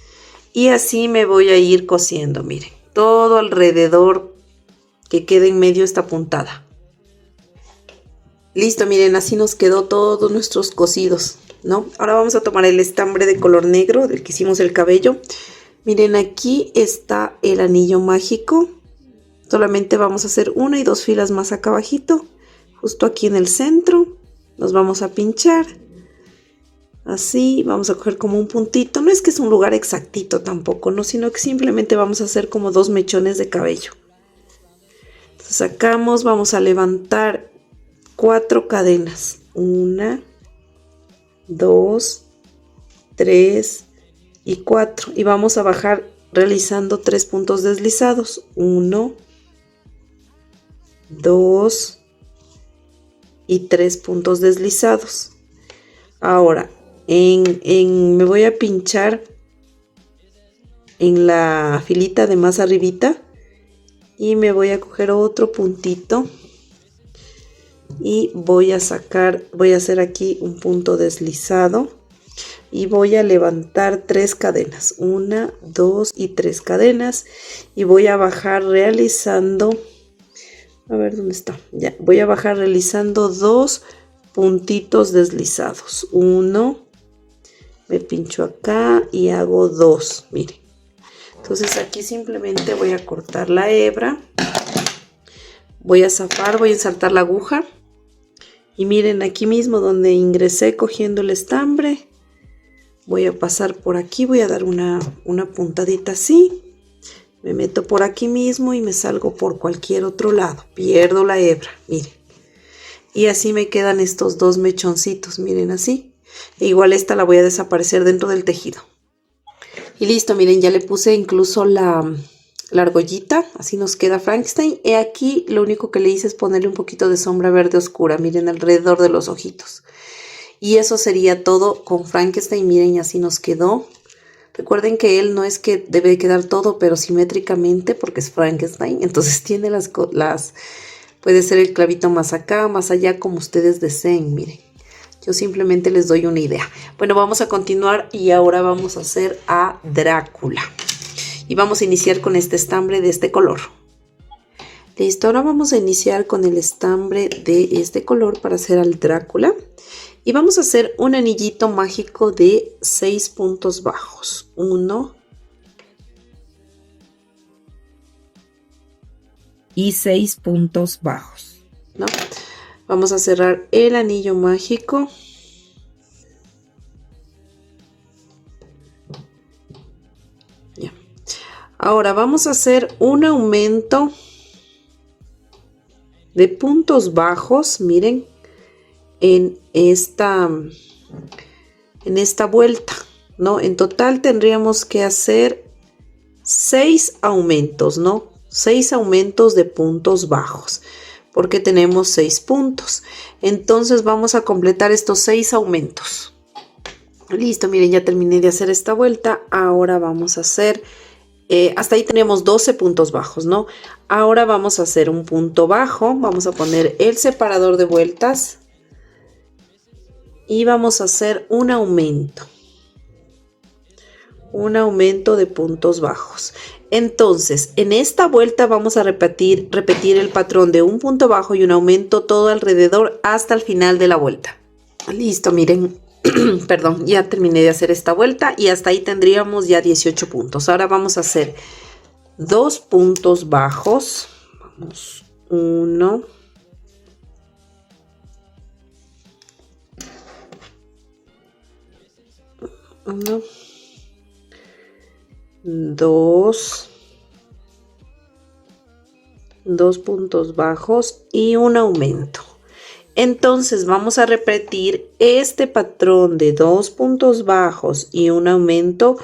Y así me voy a ir cosiendo, miren. Todo alrededor que quede en medio esta puntada. Listo, miren, así nos quedó todos nuestros cosidos, ¿no? Ahora vamos a tomar el estambre de color negro del que hicimos el cabello. Miren, aquí está el anillo mágico. Solamente vamos a hacer 1 y 2 filas más acá abajito. Justo aquí en el centro. Nos vamos a pinchar. Así, vamos a coger como un puntito. No es que es un lugar exactito tampoco, ¿no? Sino que simplemente vamos a hacer como 2 mechones de cabello. Entonces sacamos, vamos a levantar 4 cadenas. 1, 2, 3 y 4. Y vamos a bajar realizando 3 puntos deslizados. 1, 2 y 3 puntos deslizados. Ahora, me voy a pinchar en la filita de más arribita y me voy a coger otro puntito y voy a hacer aquí un punto deslizado y voy a levantar 3 cadenas, 1, 2 y 3 cadenas y voy a bajar realizando, a ver dónde está, ya, voy a bajar realizando 2 puntitos deslizados, 1, me pincho acá y hago 2, miren. Entonces aquí simplemente voy a cortar la hebra, voy a zafar, voy a ensartar la aguja y miren aquí mismo donde ingresé cogiendo el estambre, voy a pasar por aquí, voy a dar una puntadita así, me meto por aquí mismo y me salgo por cualquier otro lado, pierdo la hebra, miren. Y así me quedan estos 2 mechoncitos, miren así. E igual esta la voy a desaparecer dentro del tejido. Y listo, miren, ya le puse incluso la argollita, así nos queda Frankenstein. Y aquí lo único que le hice es ponerle un poquito de sombra verde oscura, miren, alrededor de los ojitos. Y eso sería todo con Frankenstein, miren, así nos quedó. Recuerden que él no es que debe quedar todo, pero simétricamente, porque es Frankenstein. Entonces tiene puede ser el clavito más acá, más allá, como ustedes deseen, miren. Yo simplemente les doy una idea. Bueno, vamos a continuar y ahora vamos a hacer a Drácula. Y vamos a iniciar con este estambre de este color. Listo, ahora vamos a iniciar con el estambre de este color para hacer al Drácula. Y vamos a hacer un anillito mágico de 6 puntos bajos. 1 y 6 puntos bajos, ¿no? Vamos a cerrar el anillo mágico. Ya. Ahora vamos a hacer un aumento de puntos bajos, miren, en esta vuelta, ¿no? En total tendríamos que hacer 6 aumentos, ¿no? 6 aumentos de puntos bajos, porque tenemos 6 puntos. Entonces vamos a completar estos 6 aumentos. Listo, miren, ya terminé de hacer esta vuelta. Ahora vamos a hacer Hasta ahí tenemos 12 puntos bajos, ¿no? Ahora vamos a hacer un punto bajo. Vamos a poner el separador de vueltas. Y vamos a hacer un aumento. Un aumento de puntos bajos. Entonces, en esta vuelta vamos a repetir el patrón de un punto bajo y un aumento todo alrededor hasta el final de la vuelta. Listo, miren. Perdón, ya terminé de hacer esta vuelta y hasta ahí tendríamos ya 18 puntos. Ahora vamos a hacer 2 puntos bajos. Vamos, 1, 1, 2, 2 puntos bajos y un aumento. Entonces vamos a repetir este patrón de 2 puntos bajos y un aumento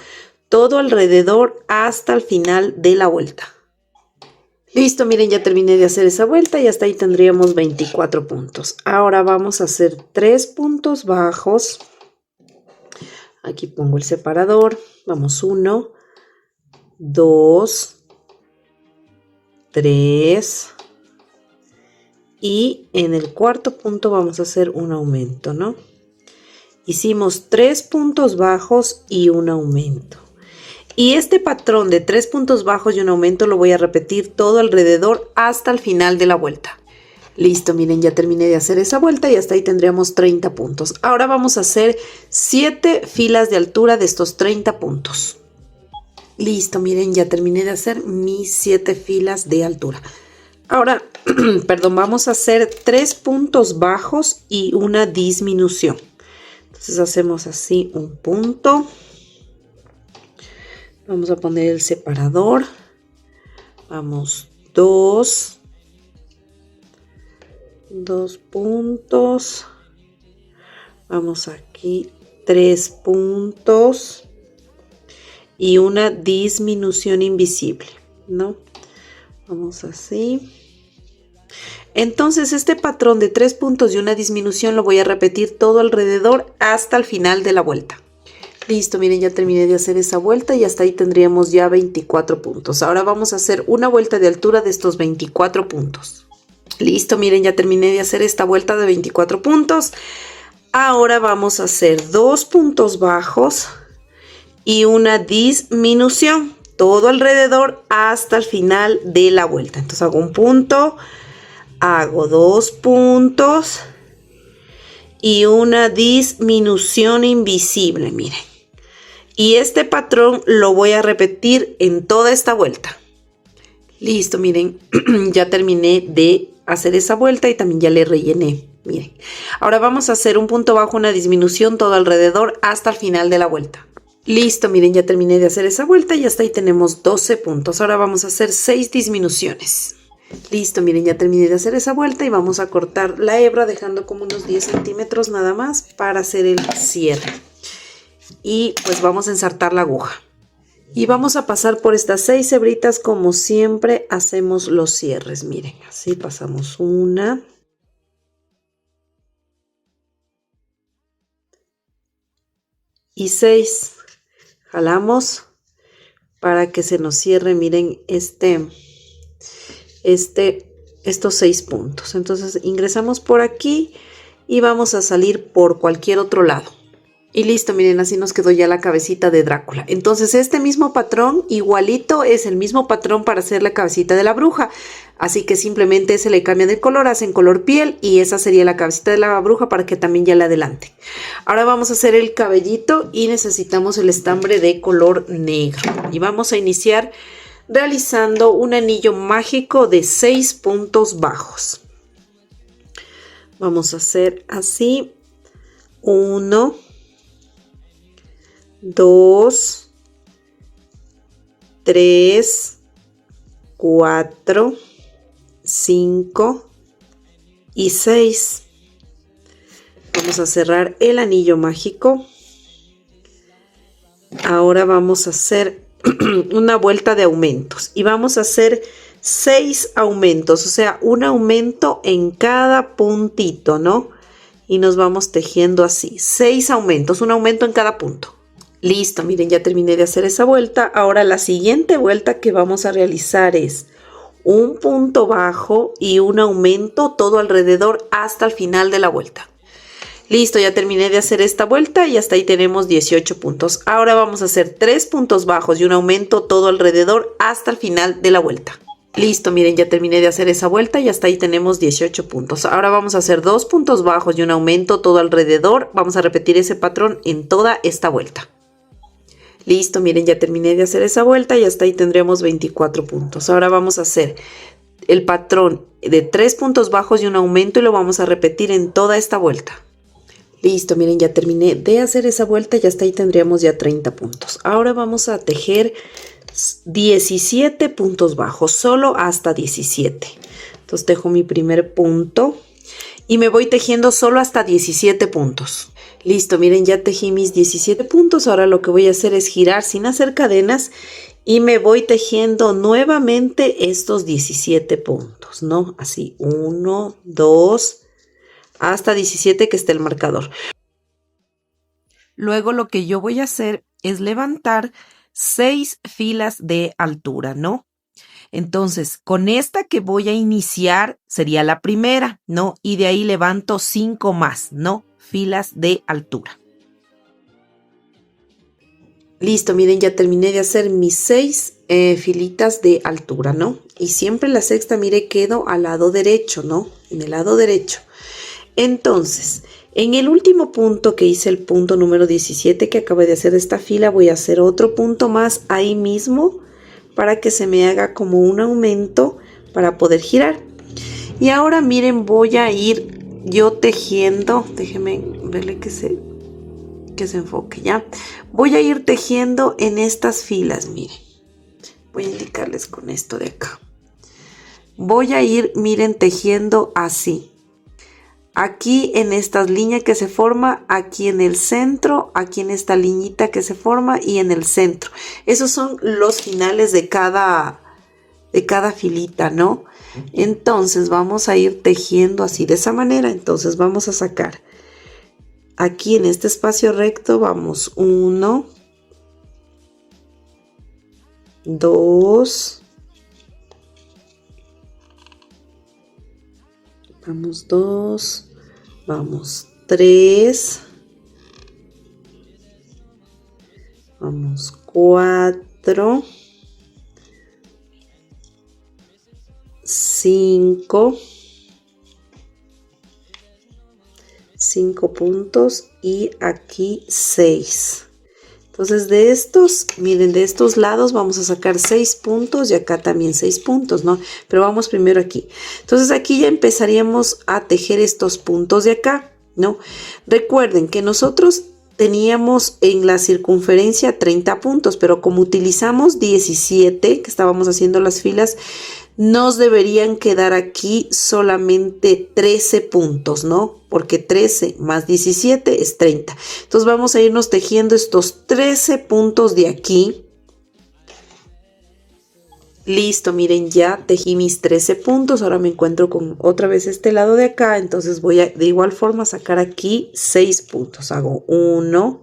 todo alrededor hasta el final de la vuelta. Listo, miren, ya terminé de hacer esa vuelta y hasta ahí tendríamos 24 puntos. Ahora vamos a hacer 3 puntos bajos. Aquí pongo el separador. Vamos, 1, 2, 3. Y en el cuarto punto vamos a hacer un aumento, ¿no? Hicimos 3 puntos bajos y un aumento. Y este patrón de 3 puntos bajos y un aumento lo voy a repetir todo alrededor hasta el final de la vuelta. Listo, miren, ya terminé de hacer esa vuelta y hasta ahí tendríamos 30 puntos. Ahora vamos a hacer 7 filas de altura de estos 30 puntos. Listo, miren, ya terminé de hacer mis 7 filas de altura. Ahora, perdón, vamos a hacer 3 puntos bajos y una disminución. Entonces hacemos así un punto. Vamos a poner el separador. Vamos, 2 puntos. Vamos aquí, 3 puntos. Y una disminución invisible, ¿no? Vamos así. Entonces este patrón de 3 puntos y una disminución lo voy a repetir todo alrededor hasta el final de la vuelta. Listo, miren, ya terminé de hacer esa vuelta y hasta ahí tendríamos ya 24 puntos. Ahora vamos a hacer una vuelta de altura de estos 24 puntos. Listo, miren, ya terminé de hacer esta vuelta de 24 puntos. Ahora vamos a hacer 2 puntos bajos y una disminución todo alrededor hasta el final de la vuelta. Entonces hago un punto, hago 2 puntos y una disminución invisible, miren. Y este patrón lo voy a repetir en toda esta vuelta. Listo, miren, ya terminé de hacer esa vuelta y también ya le rellené. Miren, ahora vamos a hacer un punto bajo, una disminución todo alrededor hasta el final de la vuelta. Listo, miren, ya terminé de hacer esa vuelta y hasta ahí tenemos 12 puntos. Ahora vamos a hacer 6 disminuciones. Listo, miren, ya terminé de hacer esa vuelta y vamos a cortar la hebra dejando como unos 10 centímetros nada más para hacer el cierre. Y pues vamos a ensartar la aguja. Y vamos a pasar por estas 6 hebritas como siempre hacemos los cierres. Miren, así pasamos una. Y 6. Jalamos para que se nos cierre, miren, estos 6 puntos. Entonces ingresamos por aquí y vamos a salir por cualquier otro lado. Y listo, miren, así nos quedó ya la cabecita de Drácula. Entonces este mismo patrón, igualito, es el mismo patrón para hacer la cabecita de la bruja. Así que simplemente se le cambia de color, hacen color piel y esa sería la cabecita de la bruja para que también ya la adelante. Ahora vamos a hacer el cabellito y necesitamos el estambre de color negro. Y vamos a iniciar realizando un anillo mágico de 6 puntos bajos. Vamos a hacer así. 1, 2, 3, 4, 5 y 6. Vamos a cerrar el anillo mágico. Ahora vamos a hacer una vuelta de aumentos y vamos a hacer 6 aumentos, o sea, un aumento en cada puntito, ¿no? Y nos vamos tejiendo así, 6 aumentos, un aumento en cada punto. Listo, miren, ya terminé de hacer esa vuelta. Ahora la siguiente vuelta que vamos a realizar es un punto bajo y un aumento todo alrededor hasta el final de la vuelta. Listo, ya terminé de hacer esta vuelta y hasta ahí tenemos 18 puntos. Ahora vamos a hacer 3 puntos bajos y un aumento todo alrededor hasta el final de la vuelta. Listo, miren, ya terminé de hacer esa vuelta y hasta ahí tenemos 18 puntos. Ahora vamos a hacer 2 puntos bajos y un aumento todo alrededor. Vamos a repetir ese patrón en toda esta vuelta. Listo, miren, ya terminé de hacer esa vuelta y hasta ahí tendremos 24 puntos. Ahora vamos a hacer el patrón de 3 puntos bajos y un aumento y lo vamos a repetir en toda esta vuelta. Listo, miren, ya terminé de hacer esa vuelta y hasta ahí tendríamos ya 30 puntos. Ahora vamos a tejer 17 puntos bajos, solo hasta 17. Entonces tejo mi primer punto y me voy tejiendo solo hasta 17 puntos. Listo, miren, ya tejí mis 17 puntos. Ahora lo que voy a hacer es girar sin hacer cadenas y me voy tejiendo nuevamente estos 17 puntos, ¿no? Así, 1, 2, hasta 17 que esté el marcador. Luego lo que yo voy a hacer es levantar 6 filas de altura, ¿no? Entonces, con esta que voy a iniciar sería la primera, ¿no? Y de ahí levanto 5 más, ¿no? Filas de altura. Listo, miren, ya terminé de hacer mis 6 filitas de altura, ¿no? Y siempre la sexta, mire, quedo al lado derecho, ¿no? En el lado derecho. Entonces, en el último punto que hice, el punto número 17 que acabé de hacer de esta fila, voy a hacer otro punto más ahí mismo para que se me haga como un aumento para poder girar. Y ahora miren, voy a ir yo tejiendo, déjenme verle que se enfoque ya. Voy a ir tejiendo en estas filas, miren. Voy a indicarles con esto de acá. Voy a ir, miren, tejiendo así. Aquí en estas líneas que se forma, aquí en el centro, aquí en esta liñita que se forma y en el centro. Esos son los finales de cada filita, ¿no? Entonces vamos a ir tejiendo así de esa manera. Entonces vamos a sacar aquí en este espacio recto, vamos 1, 2, vamos 2, vamos 3, vamos 4, 5 puntos y aquí 6. Entonces de estos, miren, de estos lados vamos a sacar 6 puntos y acá también 6 puntos, ¿no? Pero vamos primero aquí. Entonces aquí ya empezaríamos a tejer estos puntos de acá, ¿no? Recuerden que nosotros teníamos en la circunferencia 30 puntos, pero como utilizamos 17, que estábamos haciendo las filas, nos deberían quedar aquí solamente 13 puntos, ¿no? Porque 13 más 17 es 30. Entonces vamos a irnos tejiendo estos 13 puntos de aquí. Listo, miren, ya tejí mis 13 puntos. Ahora me encuentro con otra vez este lado de acá. Entonces voy a de igual forma sacar aquí 6 puntos. Hago 1,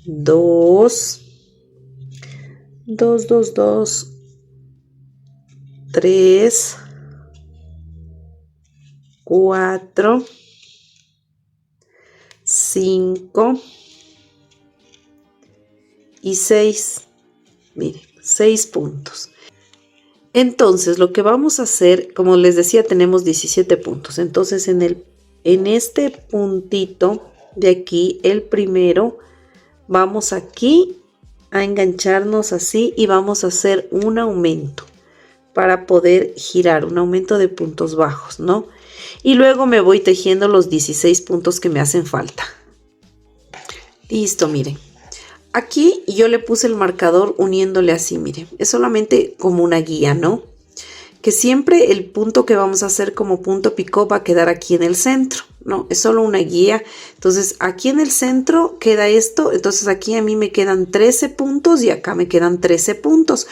2, 2, 2, 2. 3, 4, 5 y 6. Miren, 6 puntos. Entonces, lo que vamos a hacer, como les decía, tenemos 17 puntos. Entonces, en este puntito de aquí, el primero, vamos aquí a engancharnos así y vamos a hacer un aumento para poder girar, un aumento de puntos bajos, ¿no? Y luego me voy tejiendo los 16 puntos que me hacen falta. Listo, miren. Aquí yo le puse el marcador uniéndole así, miren. Es solamente como una guía, ¿no? Que siempre el punto que vamos a hacer como punto picot va a quedar aquí en el centro, ¿no? Es solo una guía. Entonces, aquí en el centro queda esto. Entonces, aquí a mí me quedan 13 puntos y acá me quedan 13 puntos.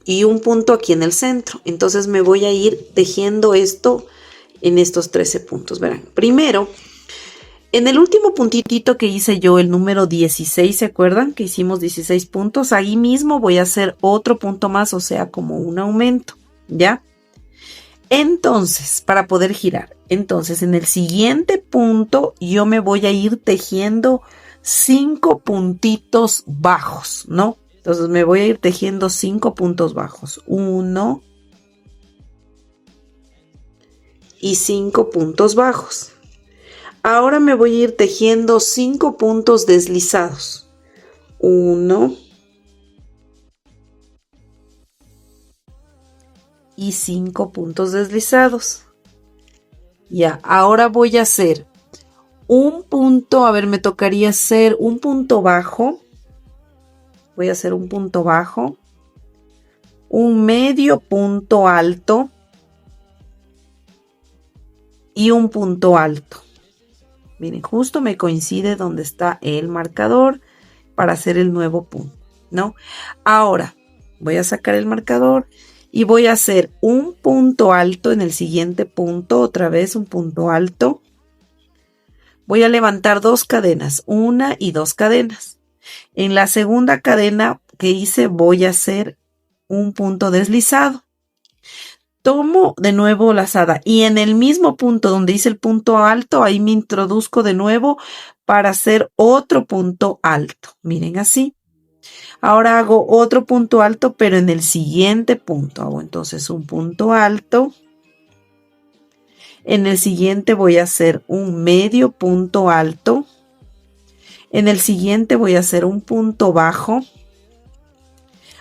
Y un punto aquí en el centro. Entonces me voy a ir tejiendo esto en estos 13 puntos. Verán, primero En el último puntito que hice yo, el número 16, ¿se acuerdan? Que hicimos 16 puntos. Ahí mismo voy a hacer otro punto más, o sea, como un aumento, ¿ya? Entonces, para poder girar. Entonces, en el siguiente punto, yo me voy a ir tejiendo 5 puntitos bajos, ¿no? Entonces, me voy a ir tejiendo 5 puntos bajos. 1 y 5 puntos bajos. Ahora me voy a ir tejiendo 5 puntos deslizados. 1 y 5 puntos deslizados. Ya, ahora voy a hacer un punto, a ver, me tocaría hacer un punto bajo. Voy a hacer un punto bajo, un medio punto alto y un punto alto. Miren, justo me coincide donde está el marcador para hacer el nuevo punto, ¿no? Ahora voy a sacar el marcador y voy a hacer un punto alto en el siguiente punto, otra vez un punto alto. Voy a levantar 2 cadenas, 1 y 2 cadenas. En la segunda cadena que hice voy a hacer un punto deslizado. Tomo de nuevo lazada y en el mismo punto donde hice el punto alto, ahí me introduzco de nuevo para hacer otro punto alto. Miren así. Ahora hago otro punto alto, pero en el siguiente punto. Hago entonces un punto alto. En el siguiente voy a hacer un medio punto alto. En el siguiente voy a hacer un punto bajo.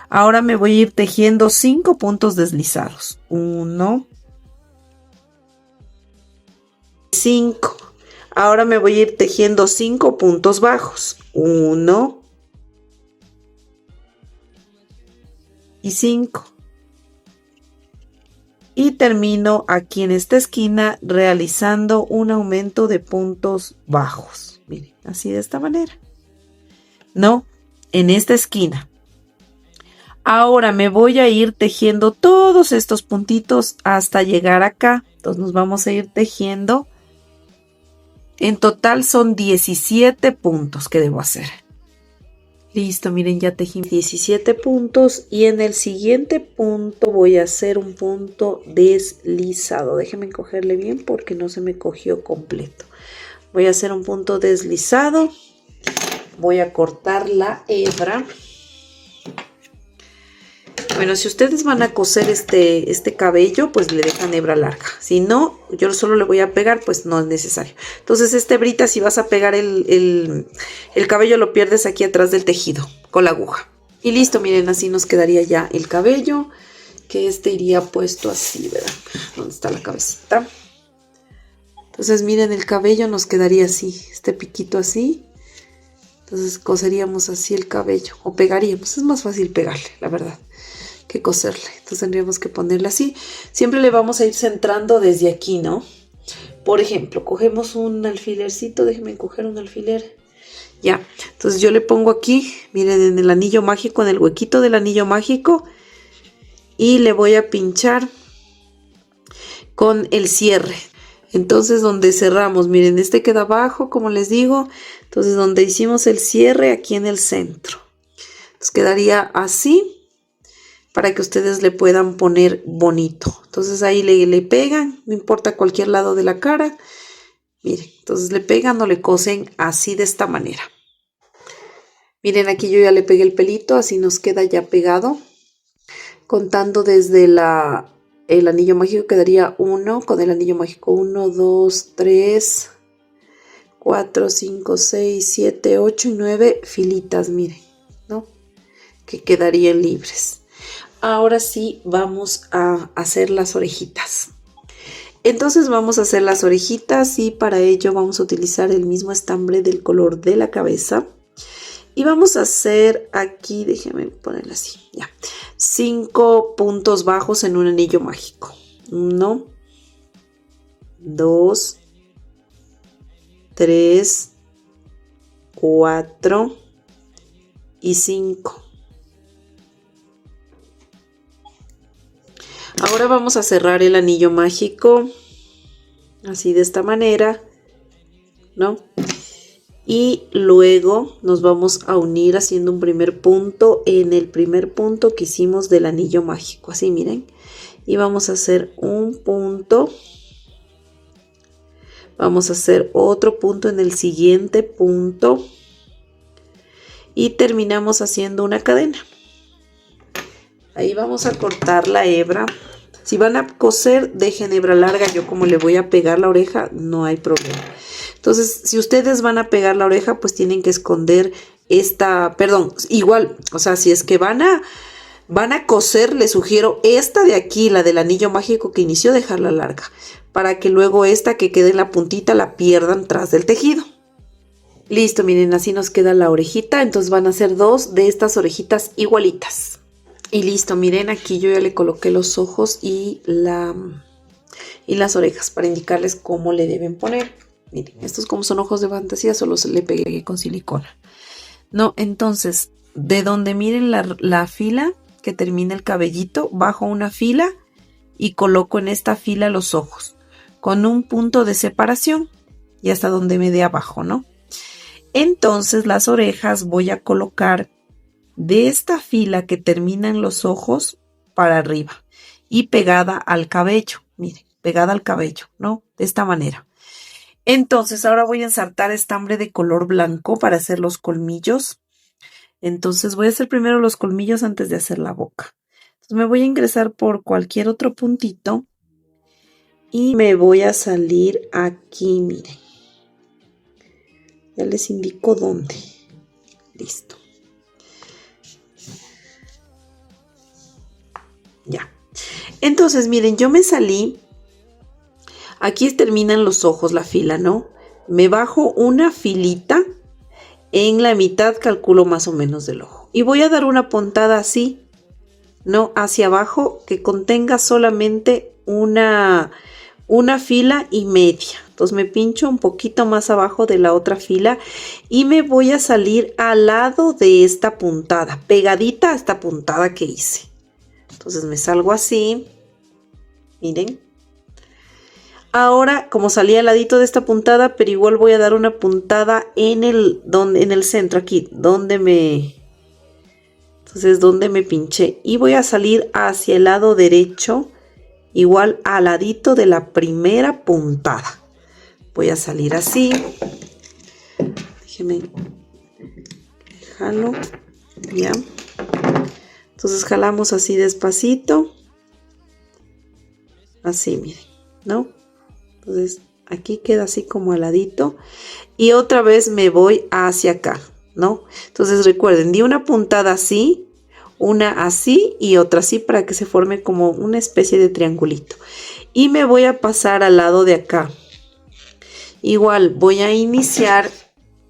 Ahora me voy a ir tejiendo 5 puntos deslizados. 1, 5. Ahora me voy a ir tejiendo 5 puntos bajos. 1 y 5. Y termino aquí en esta esquina realizando un aumento de puntos bajos. Miren, así de esta manera. ¿No? En esta esquina. Ahora me voy a ir tejiendo todos estos puntitos hasta llegar acá. Entonces nos vamos a ir tejiendo. En total son 17 puntos que debo hacer. Listo, miren, ya tejí 17 puntos y en el siguiente punto voy a hacer un punto deslizado. Déjenme cogerle bien porque no se me cogió completo. Voy a hacer un punto deslizado. Voy a cortar la hebra. Bueno, si ustedes van a coser este cabello, pues le dejan hebra larga. Si no, yo solo le voy a pegar, pues no es necesario. Entonces, esta hebrita, si vas a pegar el cabello, lo pierdes aquí atrás del tejido con la aguja. Y listo, miren, así nos quedaría ya el cabello, que iría puesto así, ¿verdad? ¿Dónde está la cabecita? Entonces, miren, el cabello nos quedaría así, este piquito así. Entonces, coseríamos así el cabello, o pegaríamos. Es más fácil pegarle, la verdad, que coserle. Entonces tendríamos que ponerla así. Siempre le vamos a ir centrando desde aquí, ¿no? Por ejemplo, cogemos un alfilercito. Déjenme coger un alfiler. Ya. Entonces yo le pongo aquí, miren, en el anillo mágico, en el huequito del anillo mágico. Y le voy a pinchar con el cierre. Entonces donde cerramos, miren, este queda abajo, como les digo. Entonces donde hicimos el cierre, aquí en el centro. Entonces quedaría así, para que ustedes le puedan poner bonito. Entonces ahí le pegan, no importa cualquier lado de la cara. Miren, entonces le pegan o le cosen así de esta manera. Miren, aquí yo ya le pegué el pelito, así nos queda ya pegado. Contando desde el anillo mágico quedaría 1, con el anillo mágico 1, 2, 3, 4, 5, 6, 7, 8 y 9 filitas, miren, ¿no? Que quedarían libres. Ahora sí vamos a hacer las orejitas. Entonces vamos a hacer las orejitas y para ello vamos a utilizar el mismo estambre del color de la cabeza. Y vamos a hacer aquí, déjenme ponerla así, ya. 5 puntos bajos en un anillo mágico. 1, 2, 3, 4 y 5. Ahora vamos a cerrar el anillo mágico así de esta manera, ¿no? y luego nos vamos a unir haciendo un primer punto en el primer punto que hicimos del anillo mágico, así miren, y vamos a hacer un punto, vamos a hacer otro punto en el siguiente punto y terminamos haciendo una cadena. Ahí vamos a cortar la hebra. Si van a coser, dejen hebra larga. Yo como le voy a pegar la oreja, no hay problema. Entonces, si ustedes van a pegar la oreja, pues tienen que esconder esta, perdón, igual, o sea, si es que van a coser, les sugiero esta de aquí, la del anillo mágico que inició, dejarla larga, para que luego esta que quede en la puntita la pierdan tras del tejido. Listo, miren, así nos queda la orejita. Entonces van a hacer dos de estas orejitas igualitas. Y listo, miren, aquí yo ya le coloqué los ojos y las orejas para indicarles cómo le deben poner. Miren, estos como son ojos de fantasía, solo se le pegué con silicona. No, entonces, de donde miren la fila que termina el cabellito, bajo una fila y coloco en esta fila los ojos, con un punto de separación y hasta donde me dé abajo, ¿no? Entonces las orejas voy a colocar de esta fila que terminan los ojos para arriba y pegada al cabello, miren, pegada al cabello, ¿no? De esta manera. Entonces ahora voy a ensartar estambre de color blanco para hacer los colmillos. Entonces voy a hacer primero los colmillos antes de hacer la boca. Entonces me voy a ingresar por cualquier otro puntito y me voy a salir aquí, miren. Ya les indico dónde. Listo. Ya. Entonces, miren, yo me salí. Aquí terminan los ojos, la fila, ¿no? Me bajo una filita. En la mitad calculo más o menos del ojo. Y voy a dar una puntada así, ¿no? Hacia abajo que contenga solamente una fila y media. Entonces me pincho un poquito más abajo de la otra fila y me voy a salir al lado de esta puntada, pegadita a esta puntada que hice. Entonces me salgo así, miren. Ahora, como salí al ladito de esta puntada, pero igual voy a dar una puntada en el centro, aquí, donde me pinché. Y voy a salir hacia el lado derecho, igual al ladito de la primera puntada. Voy a salir así. Déjenme jalo. Ya. Entonces jalamos así despacito. Así, miren, ¿no? Entonces aquí queda así como al ladito. Y otra vez me voy hacia acá, ¿no? Entonces recuerden, di una puntada así, una así y otra así para que se forme como una especie de triangulito. Y me voy a pasar al lado de acá. Igual voy a iniciar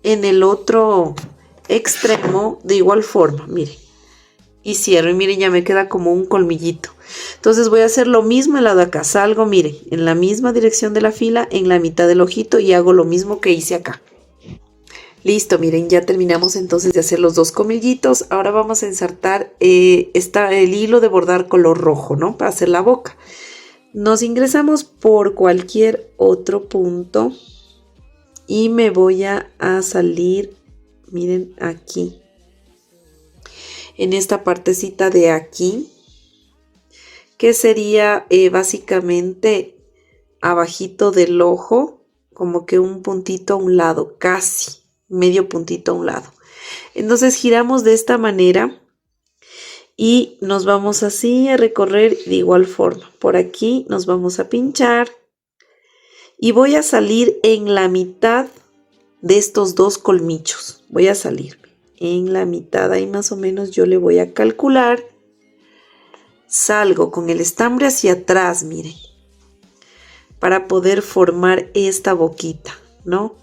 en el otro extremo de igual forma, miren. Y cierro y miren, ya me queda como un colmillito. Entonces voy a hacer lo mismo al lado de acá. Salgo, miren, en la misma dirección de la fila, en la mitad del ojito y hago lo mismo que hice acá. Listo, miren, ya terminamos entonces de hacer los dos colmillitos. Ahora vamos a ensartar el hilo de bordar color rojo, ¿no? Para hacer la boca. Nos ingresamos por cualquier otro punto y me voy a salir, miren, aquí. En esta partecita de aquí, que sería básicamente abajito del ojo, como que un puntito a un lado, casi medio puntito a un lado. Entonces giramos de esta manera y nos vamos así a recorrer de igual forma. Por aquí nos vamos a pinchar y voy a salir en la mitad de estos dos colmillos. Voy a salir en la mitad, ahí más o menos yo le voy a calcular. Salgo con el estambre hacia atrás, miren, para poder formar esta boquita, ¿no?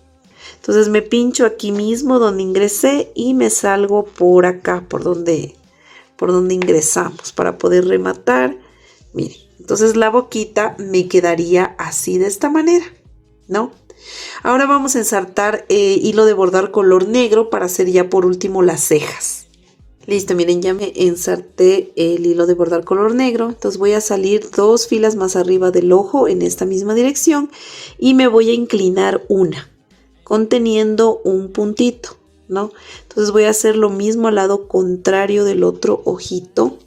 Entonces me pincho aquí mismo donde ingresé y me salgo por acá, por donde ingresamos, para poder rematar. Miren, entonces la boquita me quedaría así de esta manera, ¿no? Ahora vamos a ensartar hilo de bordar color negro para hacer ya por último las cejas. Listo, miren, ya me ensarté el hilo de bordar color negro. Entonces voy a salir dos filas más arriba del ojo en esta misma dirección y me voy a inclinar una conteniendo un puntito, ¿no? Entonces voy a hacer lo mismo al lado contrario del otro ojito.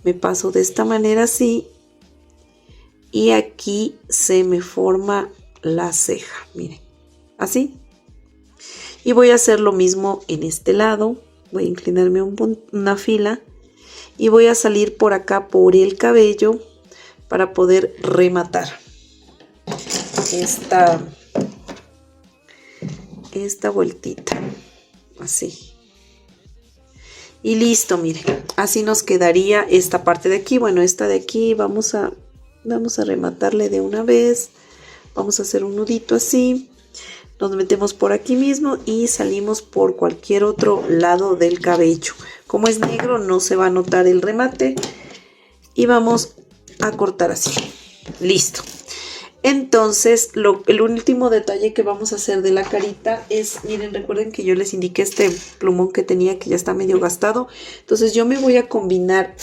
Me paso de esta manera así y aquí se me forma la ceja, miren, así. Y voy a hacer lo mismo en este lado. Voy a inclinarme una fila y voy a salir por acá por el cabello para poder rematar esta vueltita, así. Y listo, miren, así nos quedaría esta parte de aquí. Bueno, esta de aquí vamos a rematarle de una vez. Vamos a hacer un nudito así. Nos metemos por aquí mismo y salimos por cualquier otro lado del cabello. Como es negro no se va a notar el remate. Y vamos a cortar así. Listo. Entonces, el último detalle que vamos a hacer de la carita es, miren, recuerden que yo les indiqué este plumón que tenía que ya está medio gastado. Entonces yo me voy a combinar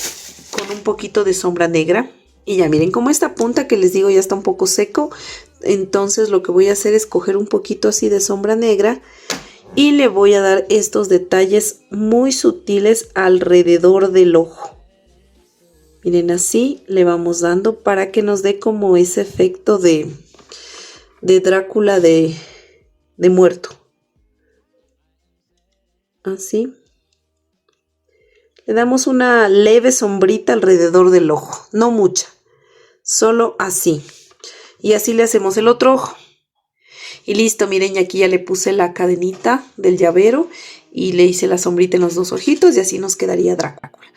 con un poquito de sombra negra. Y ya miren, como esta punta que les digo ya está un poco seco, entonces lo que voy a hacer es coger un poquito así de sombra negra y le voy a dar estos detalles muy sutiles alrededor del ojo. Miren, así le vamos dando para que nos dé como ese efecto de Drácula de muerto. Así. Le damos una leve sombrita alrededor del ojo, no mucha, solo así. Y así le hacemos el otro ojo. Y listo, miren, y aquí ya le puse la cadenita del llavero y le hice la sombrita en los dos ojitos y así nos quedaría Drácula.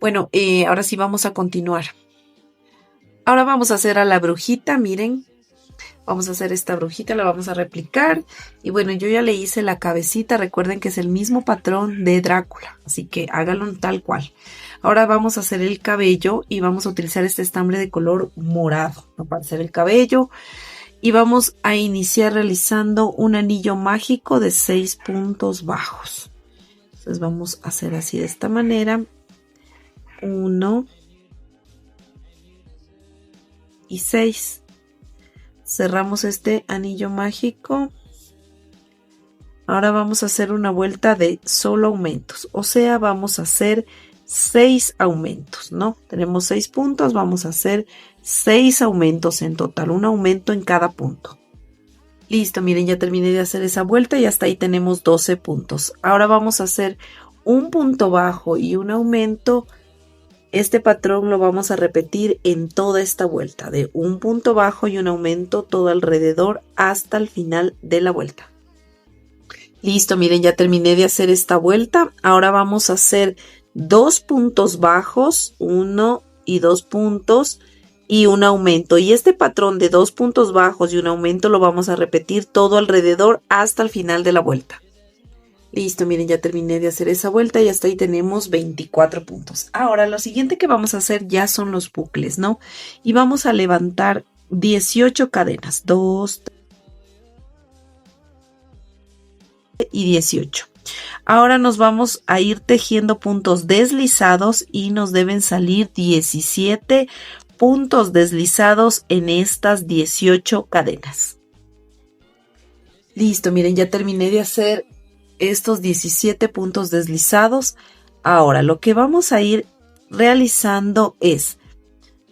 Bueno, ahora sí vamos a continuar. Ahora vamos a hacer a la brujita, miren. Vamos a hacer esta brujita, la vamos a replicar. Y bueno, yo ya le hice la cabecita. Recuerden que es el mismo patrón de Drácula, así que háganlo tal cual. Ahora vamos a hacer el cabello y vamos a utilizar este estambre de color morado, ¿no? Para hacer el cabello. Y vamos a iniciar realizando un anillo mágico de 6 puntos bajos. Entonces vamos a hacer así de esta manera. 1 y 6. Cerramos este anillo mágico. Ahora vamos a hacer una vuelta de solo aumentos, o sea, vamos a hacer 6 aumentos, ¿no? Tenemos 6 puntos, vamos a hacer 6 aumentos en total, un aumento en cada punto. Listo, miren, ya terminé de hacer esa vuelta y hasta ahí tenemos 12 puntos. Ahora vamos a hacer un punto bajo y un aumento. Este patrón lo vamos a repetir en toda esta vuelta, de un punto bajo y un aumento todo alrededor hasta el final de la vuelta. Listo, miren, ya terminé de hacer esta vuelta. Ahora vamos a hacer 2 puntos bajos, 1 y 2 puntos y un aumento. Y este patrón de 2 puntos bajos y un aumento lo vamos a repetir todo alrededor hasta el final de la vuelta. Listo, miren, ya terminé de hacer esa vuelta y hasta ahí tenemos 24 puntos. Ahora, lo siguiente que vamos a hacer ya son los bucles, ¿no? Y vamos a levantar 18 cadenas. 2 y 18. Ahora nos vamos a ir tejiendo puntos deslizados y nos deben salir 17 puntos deslizados en estas 18 cadenas. Listo, miren, ya terminé de hacer estos 17 puntos deslizados. Ahora lo que vamos a ir realizando es,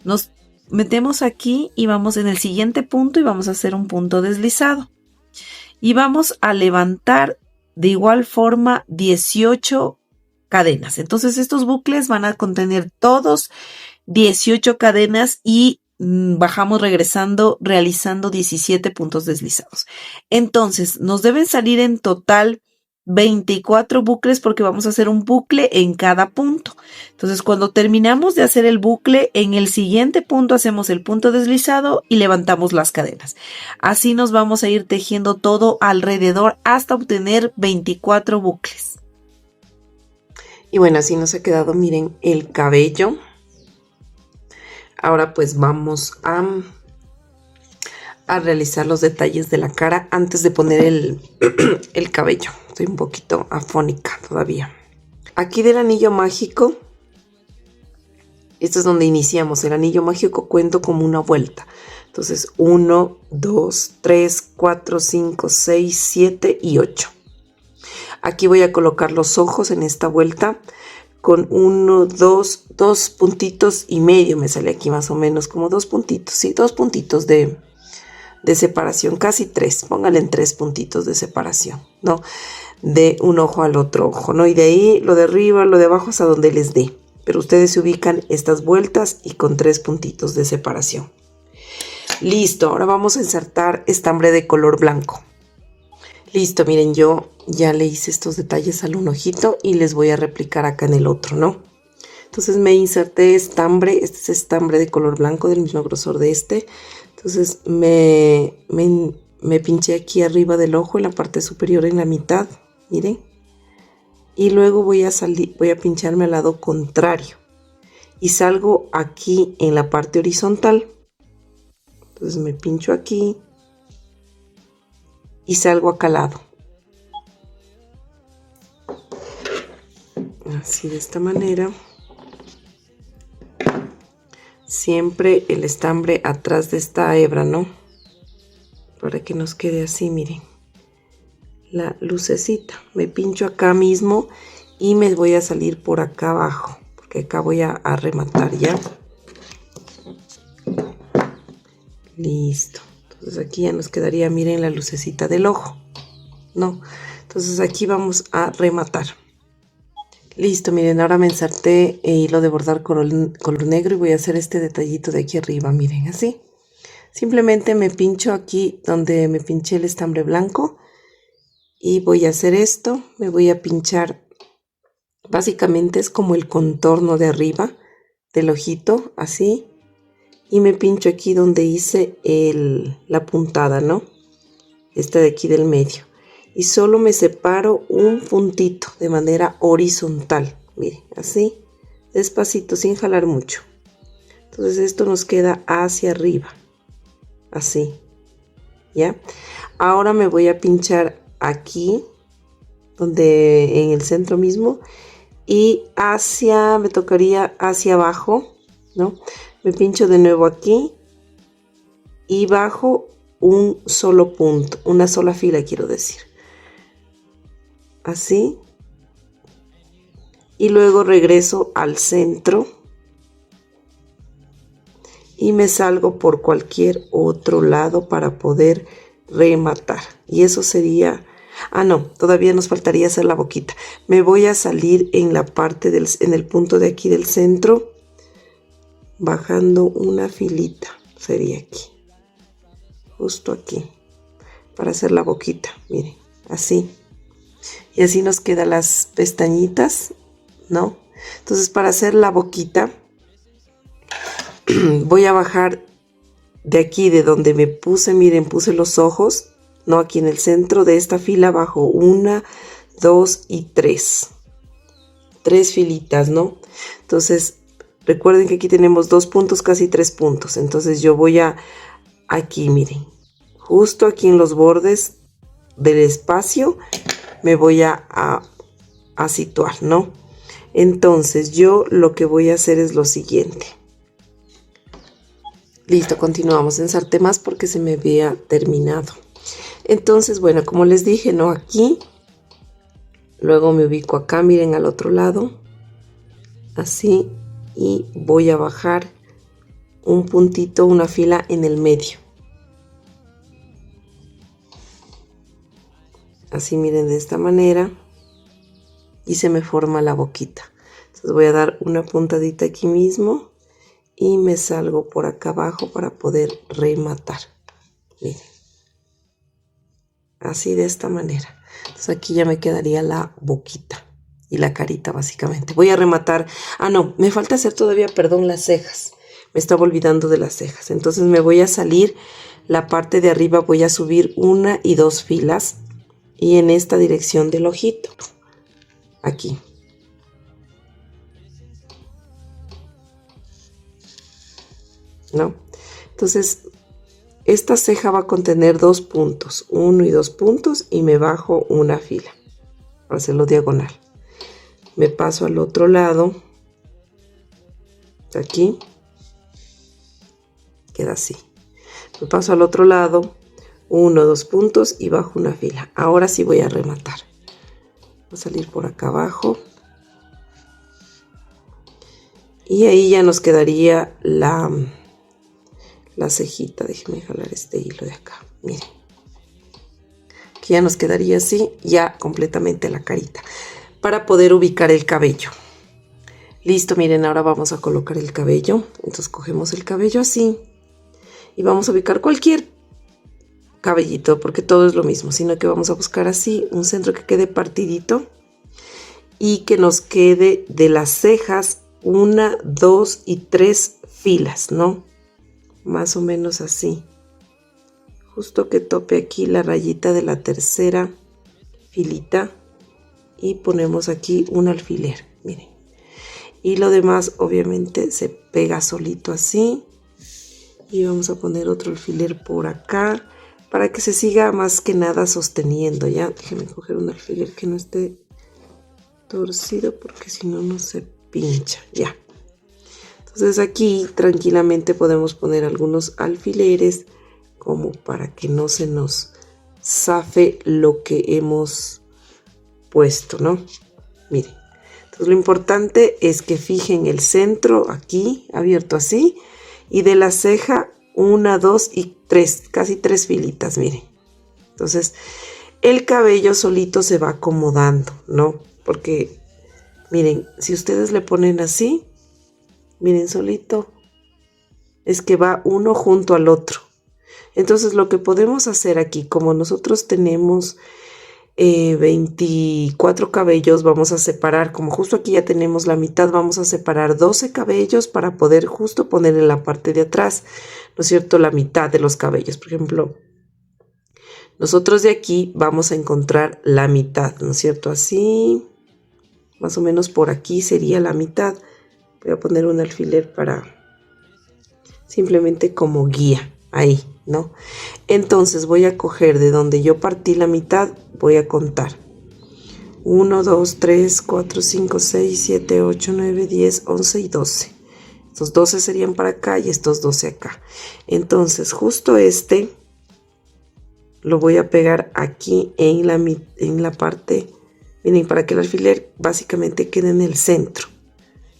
nos metemos aquí y vamos en el siguiente punto y vamos a hacer un punto deslizado y vamos a levantar de igual forma 18 cadenas. Entonces estos bucles van a contener todos 18 cadenas y bajamos regresando realizando 17 puntos deslizados. Entonces nos deben salir en total 24 bucles porque vamos a hacer un bucle en cada punto. Entonces cuando terminamos de hacer el bucle, en el siguiente punto hacemos el punto deslizado y levantamos las cadenas. Así nos vamos a ir tejiendo todo alrededor hasta obtener 24 bucles. Y bueno, así nos ha quedado, miren, el cabello. Ahora pues vamos a realizar los detalles de la cara antes de poner el cabello. Estoy un poquito afónica todavía. Aquí del anillo mágico, esto es donde iniciamos. El anillo mágico cuento como una vuelta. Entonces 1, 2, 3, 4, 5, 6, 7 y 8. Aquí voy a colocar los ojos en esta vuelta con 1, 2 puntitos y medio. Me sale aquí más o menos como 2 puntitos. Sí, 2 puntitos de separación, casi 3. Póngale en 3 puntitos de separación, ¿no? De un ojo al otro ojo, ¿no? Y de ahí lo de arriba, lo de abajo hasta donde les dé. Pero ustedes se ubican estas vueltas y con 3 puntitos de separación. Listo, ahora vamos a insertar estambre de color blanco. Listo, miren, yo ya le hice estos detalles al un ojito y les voy a replicar acá en el otro, ¿no? Entonces me inserté estambre, este es estambre de color blanco del mismo grosor de este. Entonces me pinché aquí arriba del ojo en la parte superior en la mitad, miren. Y luego voy a pincharme al lado contrario y salgo aquí en la parte horizontal. Entonces me pincho aquí y salgo acá al lado. Así, de esta manera. Siempre el estambre atrás de esta hebra, ¿no? Para que nos quede así, miren. La lucecita. Me pincho acá mismo y me voy a salir por acá abajo, porque acá voy a rematar ya. Listo. Entonces aquí ya nos quedaría, miren, la lucecita del ojo, ¿no? Entonces aquí vamos a rematar. Listo, miren, ahora me inserté hilo de bordar color negro y voy a hacer este detallito de aquí arriba, miren, así. Simplemente me pincho aquí donde me pinché el estambre blanco y voy a hacer esto. Me voy a pinchar, básicamente es como el contorno de arriba del ojito, así. Y me pincho aquí donde hice la puntada, ¿no? Esta de aquí del medio. Y solo me separo un puntito de manera horizontal. Miren, así, despacito, sin jalar mucho. Entonces esto nos queda hacia arriba. Así. ¿Ya? Ahora me voy a pinchar aquí, donde en el centro mismo. Y me tocaría hacia abajo, ¿no? Me pincho de nuevo aquí y bajo un solo punto, una sola fila quiero decir. Así. Y luego regreso al centro y me salgo por cualquier otro lado para poder rematar. Y eso sería... Ah, no, todavía nos faltaría hacer la boquita. Me voy a salir en la parte en el punto de aquí del centro, bajando una filita, sería aquí, justo aquí, para hacer la boquita, miren, así. Y así nos quedan las pestañitas, ¿no? Entonces, para hacer la boquita, voy a bajar de aquí, de donde me puse, miren, puse los ojos, ¿no? Aquí en el centro de esta fila, bajo 1, 2 y 3. 3 filitas, ¿no? Entonces, recuerden que aquí tenemos 2 puntos, casi 3 puntos. Entonces yo voy aquí, miren, justo aquí en los bordes del espacio, me voy a situar, ¿no? Entonces yo lo que voy a hacer es lo siguiente. Listo, continuamos. Ensarté más porque se me había terminado. Entonces, bueno, como les dije, ¿no? Aquí. Luego me ubico acá, miren, al otro lado. Así. Y voy a bajar un puntito, una fila en el medio. Así, miren, de esta manera. Y se me forma la boquita. Entonces voy a dar una puntadita aquí mismo. Y me salgo por acá abajo para poder rematar. Miren. Así, de esta manera. Entonces aquí ya me quedaría la boquita y la carita básicamente. Voy a rematar. Ah, no, me falta hacer todavía, perdón, las cejas. Me estaba olvidando de las cejas. Entonces me voy a salir la parte de arriba, voy a subir 1 y 2 filas. Y en esta dirección del ojito. Aquí. ¿No? Entonces, esta ceja va a contener 2 puntos, 1 y 2 puntos, y me bajo una fila para hacerlo diagonal. Me paso al otro lado, aquí, queda así. Me paso al otro lado, 1, 2 puntos y bajo una fila. Ahora sí voy a rematar. Voy a salir por acá abajo. Y ahí ya nos quedaría la cejita. Déjenme jalar este hilo de acá. Miren. Que ya nos quedaría así, ya completamente la carita. Para poder ubicar el cabello. Listo, miren, ahora vamos a colocar el cabello. Entonces cogemos el cabello así. Y vamos a ubicar cualquier cabellito, porque todo es lo mismo. Sino que vamos a buscar así, un centro que quede partidito. Y que nos quede de las cejas 1, 2 y 3 filas, ¿no? Más o menos así. Justo que tope aquí la rayita de la tercera filita. Y ponemos aquí un alfiler, miren. Y lo demás obviamente se pega solito así. Y vamos a poner otro alfiler por acá. Para que se siga más que nada sosteniendo, ¿ya? Déjenme coger un alfiler que no esté torcido porque si no, no se pincha, ya. Entonces aquí tranquilamente podemos poner algunos alfileres como para que no se nos zafe lo que hemos puesto, ¿no? Miren, entonces lo importante es que fijen el centro aquí, abierto así, y de la ceja 1, 2 y 3, casi 3 filitas, miren. Entonces el cabello solito se va acomodando, ¿no? Porque, miren, si ustedes le ponen así, miren, solito, es que va uno junto al otro. Entonces, lo que podemos hacer aquí, como nosotros tenemos 24 cabellos, vamos a separar, como justo aquí ya tenemos la mitad, vamos a separar 12 cabellos para poder justo poner en la parte de atrás, ¿no es cierto?, la mitad de los cabellos. Por ejemplo, nosotros de aquí vamos a encontrar la mitad, ¿no es cierto?, así. Más o menos por aquí sería la mitad. Voy a poner un alfiler para simplemente como guía. Ahí, ¿no? Entonces voy a coger de donde yo partí la mitad. Voy a contar. 1, 2, 3, 4, 5, 6, 7, 8, 9, 10, 11 y 12. Estos 12 serían para acá y estos 12 acá. Entonces justo este lo voy a pegar aquí en la parte. Miren, para que el alfiler básicamente quede en el centro.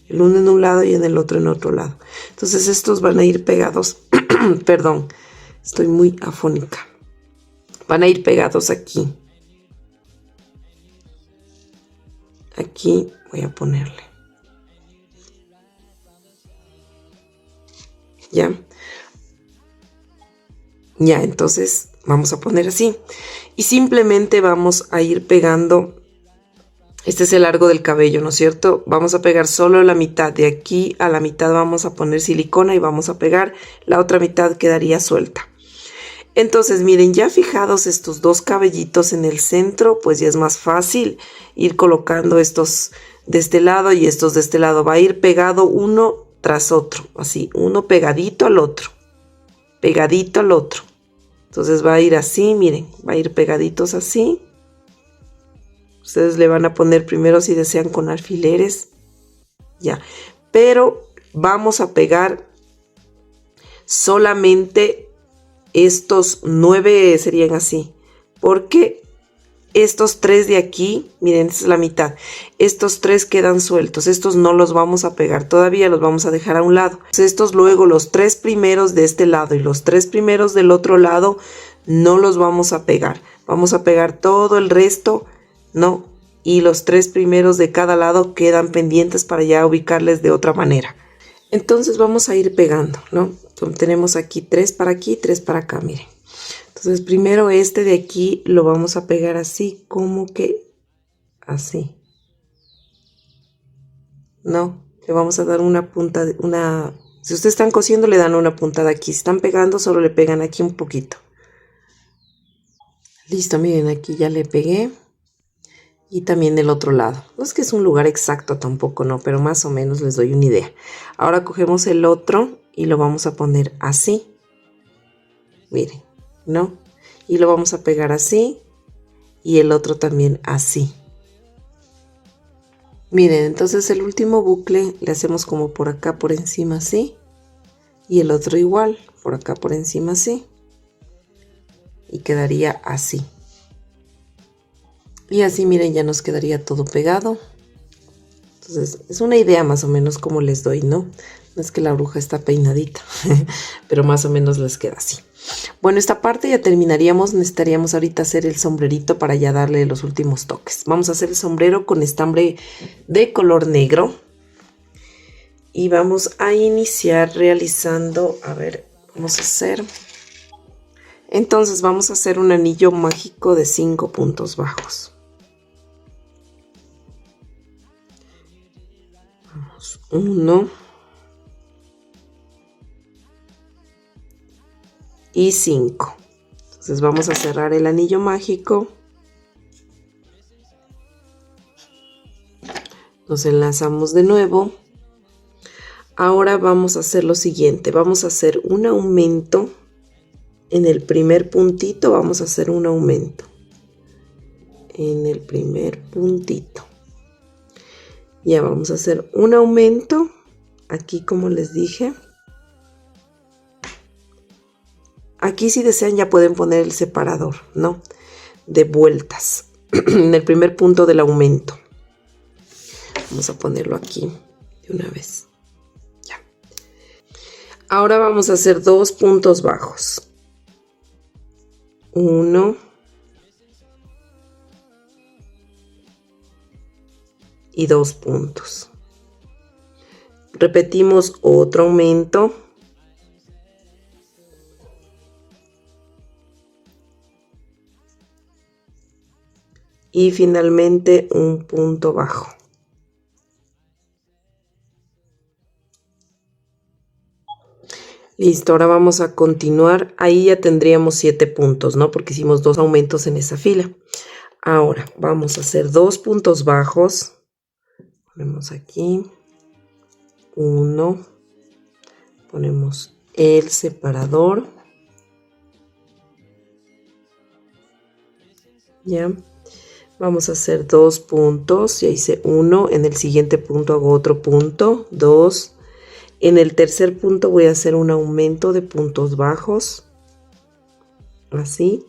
El uno en un lado y en el otro en otro lado. Entonces estos van a ir pegados. Perdón, estoy muy afónica. Van a ir pegados aquí. Aquí voy a ponerle. ¿Ya? Ya, entonces vamos a poner así. Y simplemente vamos a ir pegando. Este es el largo del cabello, ¿no es cierto? Vamos a pegar solo la mitad. De aquí a la mitad vamos a poner silicona y vamos a pegar. La otra mitad quedaría suelta. Entonces, miren, ya fijados estos dos cabellitos en el centro, pues ya es más fácil ir colocando estos de este lado y estos de este lado. Va a ir pegado uno tras otro, así, uno pegadito al otro. Pegadito al otro. Entonces va a ir así, miren, va a ir pegaditos así. Ustedes le van a poner primero si desean con alfileres, ya. Pero vamos a pegar solamente estos 9 serían así. Porque estos 3 de aquí, miren, esta es la mitad. Estos 3 quedan sueltos. Estos no los vamos a pegar todavía, los vamos a dejar a un lado. Estos luego, los 3 primeros de este lado y los 3 primeros del otro lado, no los vamos a pegar. Vamos a pegar todo el resto, ¿no? Y los 3 primeros de cada lado quedan pendientes para ya ubicarles de otra manera. Entonces vamos a ir pegando, ¿no? Entonces, tenemos aquí 3 para aquí, 3 para acá, miren. Entonces primero este de aquí lo vamos a pegar así, como que así. ¿No? Le vamos a dar una punta, si ustedes están cosiendo le dan una puntada aquí. Si están pegando solo le pegan aquí un poquito. Listo, miren, aquí ya le pegué. Y también del otro lado. No es que es un lugar exacto tampoco, no, pero más o menos les doy una idea. Ahora cogemos el otro y lo vamos a poner así. Miren, ¿no? Y lo vamos a pegar así. Y el otro también así. Miren, entonces el último bucle le hacemos como por acá por encima así. Y el otro igual, por acá por encima así. y quedaría así. Y así miren, ya nos quedaría todo pegado. Entonces es una idea más o menos como les doy, ¿no? No es que la bruja está peinadita, pero más o menos les queda así. Bueno, esta parte ya terminaríamos. Necesitaríamos ahorita hacer el sombrerito para ya darle los últimos toques. Vamos a hacer el sombrero con estambre de color negro. Y vamos a iniciar realizando, a ver, vamos a hacer. Entonces vamos a hacer un anillo mágico de 5 puntos bajos. Vamos, 1 y 5. Entonces vamos a cerrar el anillo mágico. Nos enlazamos de nuevo. Ahora vamos a hacer lo siguiente. Vamos a hacer un aumento. En el primer puntito vamos a hacer un aumento. En el primer puntito. Ya vamos a hacer un aumento. Aquí como les dije. Aquí si desean ya pueden poner el separador, ¿no? De vueltas. En el primer punto del aumento. Vamos a ponerlo aquí de una vez. Ya. Ahora vamos a hacer 2 puntos bajos. 1 y 2 puntos. Repetimos otro aumento. Y finalmente un punto bajo. Listo, ahora vamos a continuar. Ahí ya tendríamos 7 puntos, ¿no? Porque hicimos 2 aumentos en esa fila. Ahora vamos a hacer 2 puntos bajos. Ponemos aquí 1. Ponemos el separador. Ya. Vamos a hacer 2 puntos. Ya hice 1. En el siguiente punto hago otro punto. 2. En el tercer punto voy a hacer un aumento de puntos bajos. Así.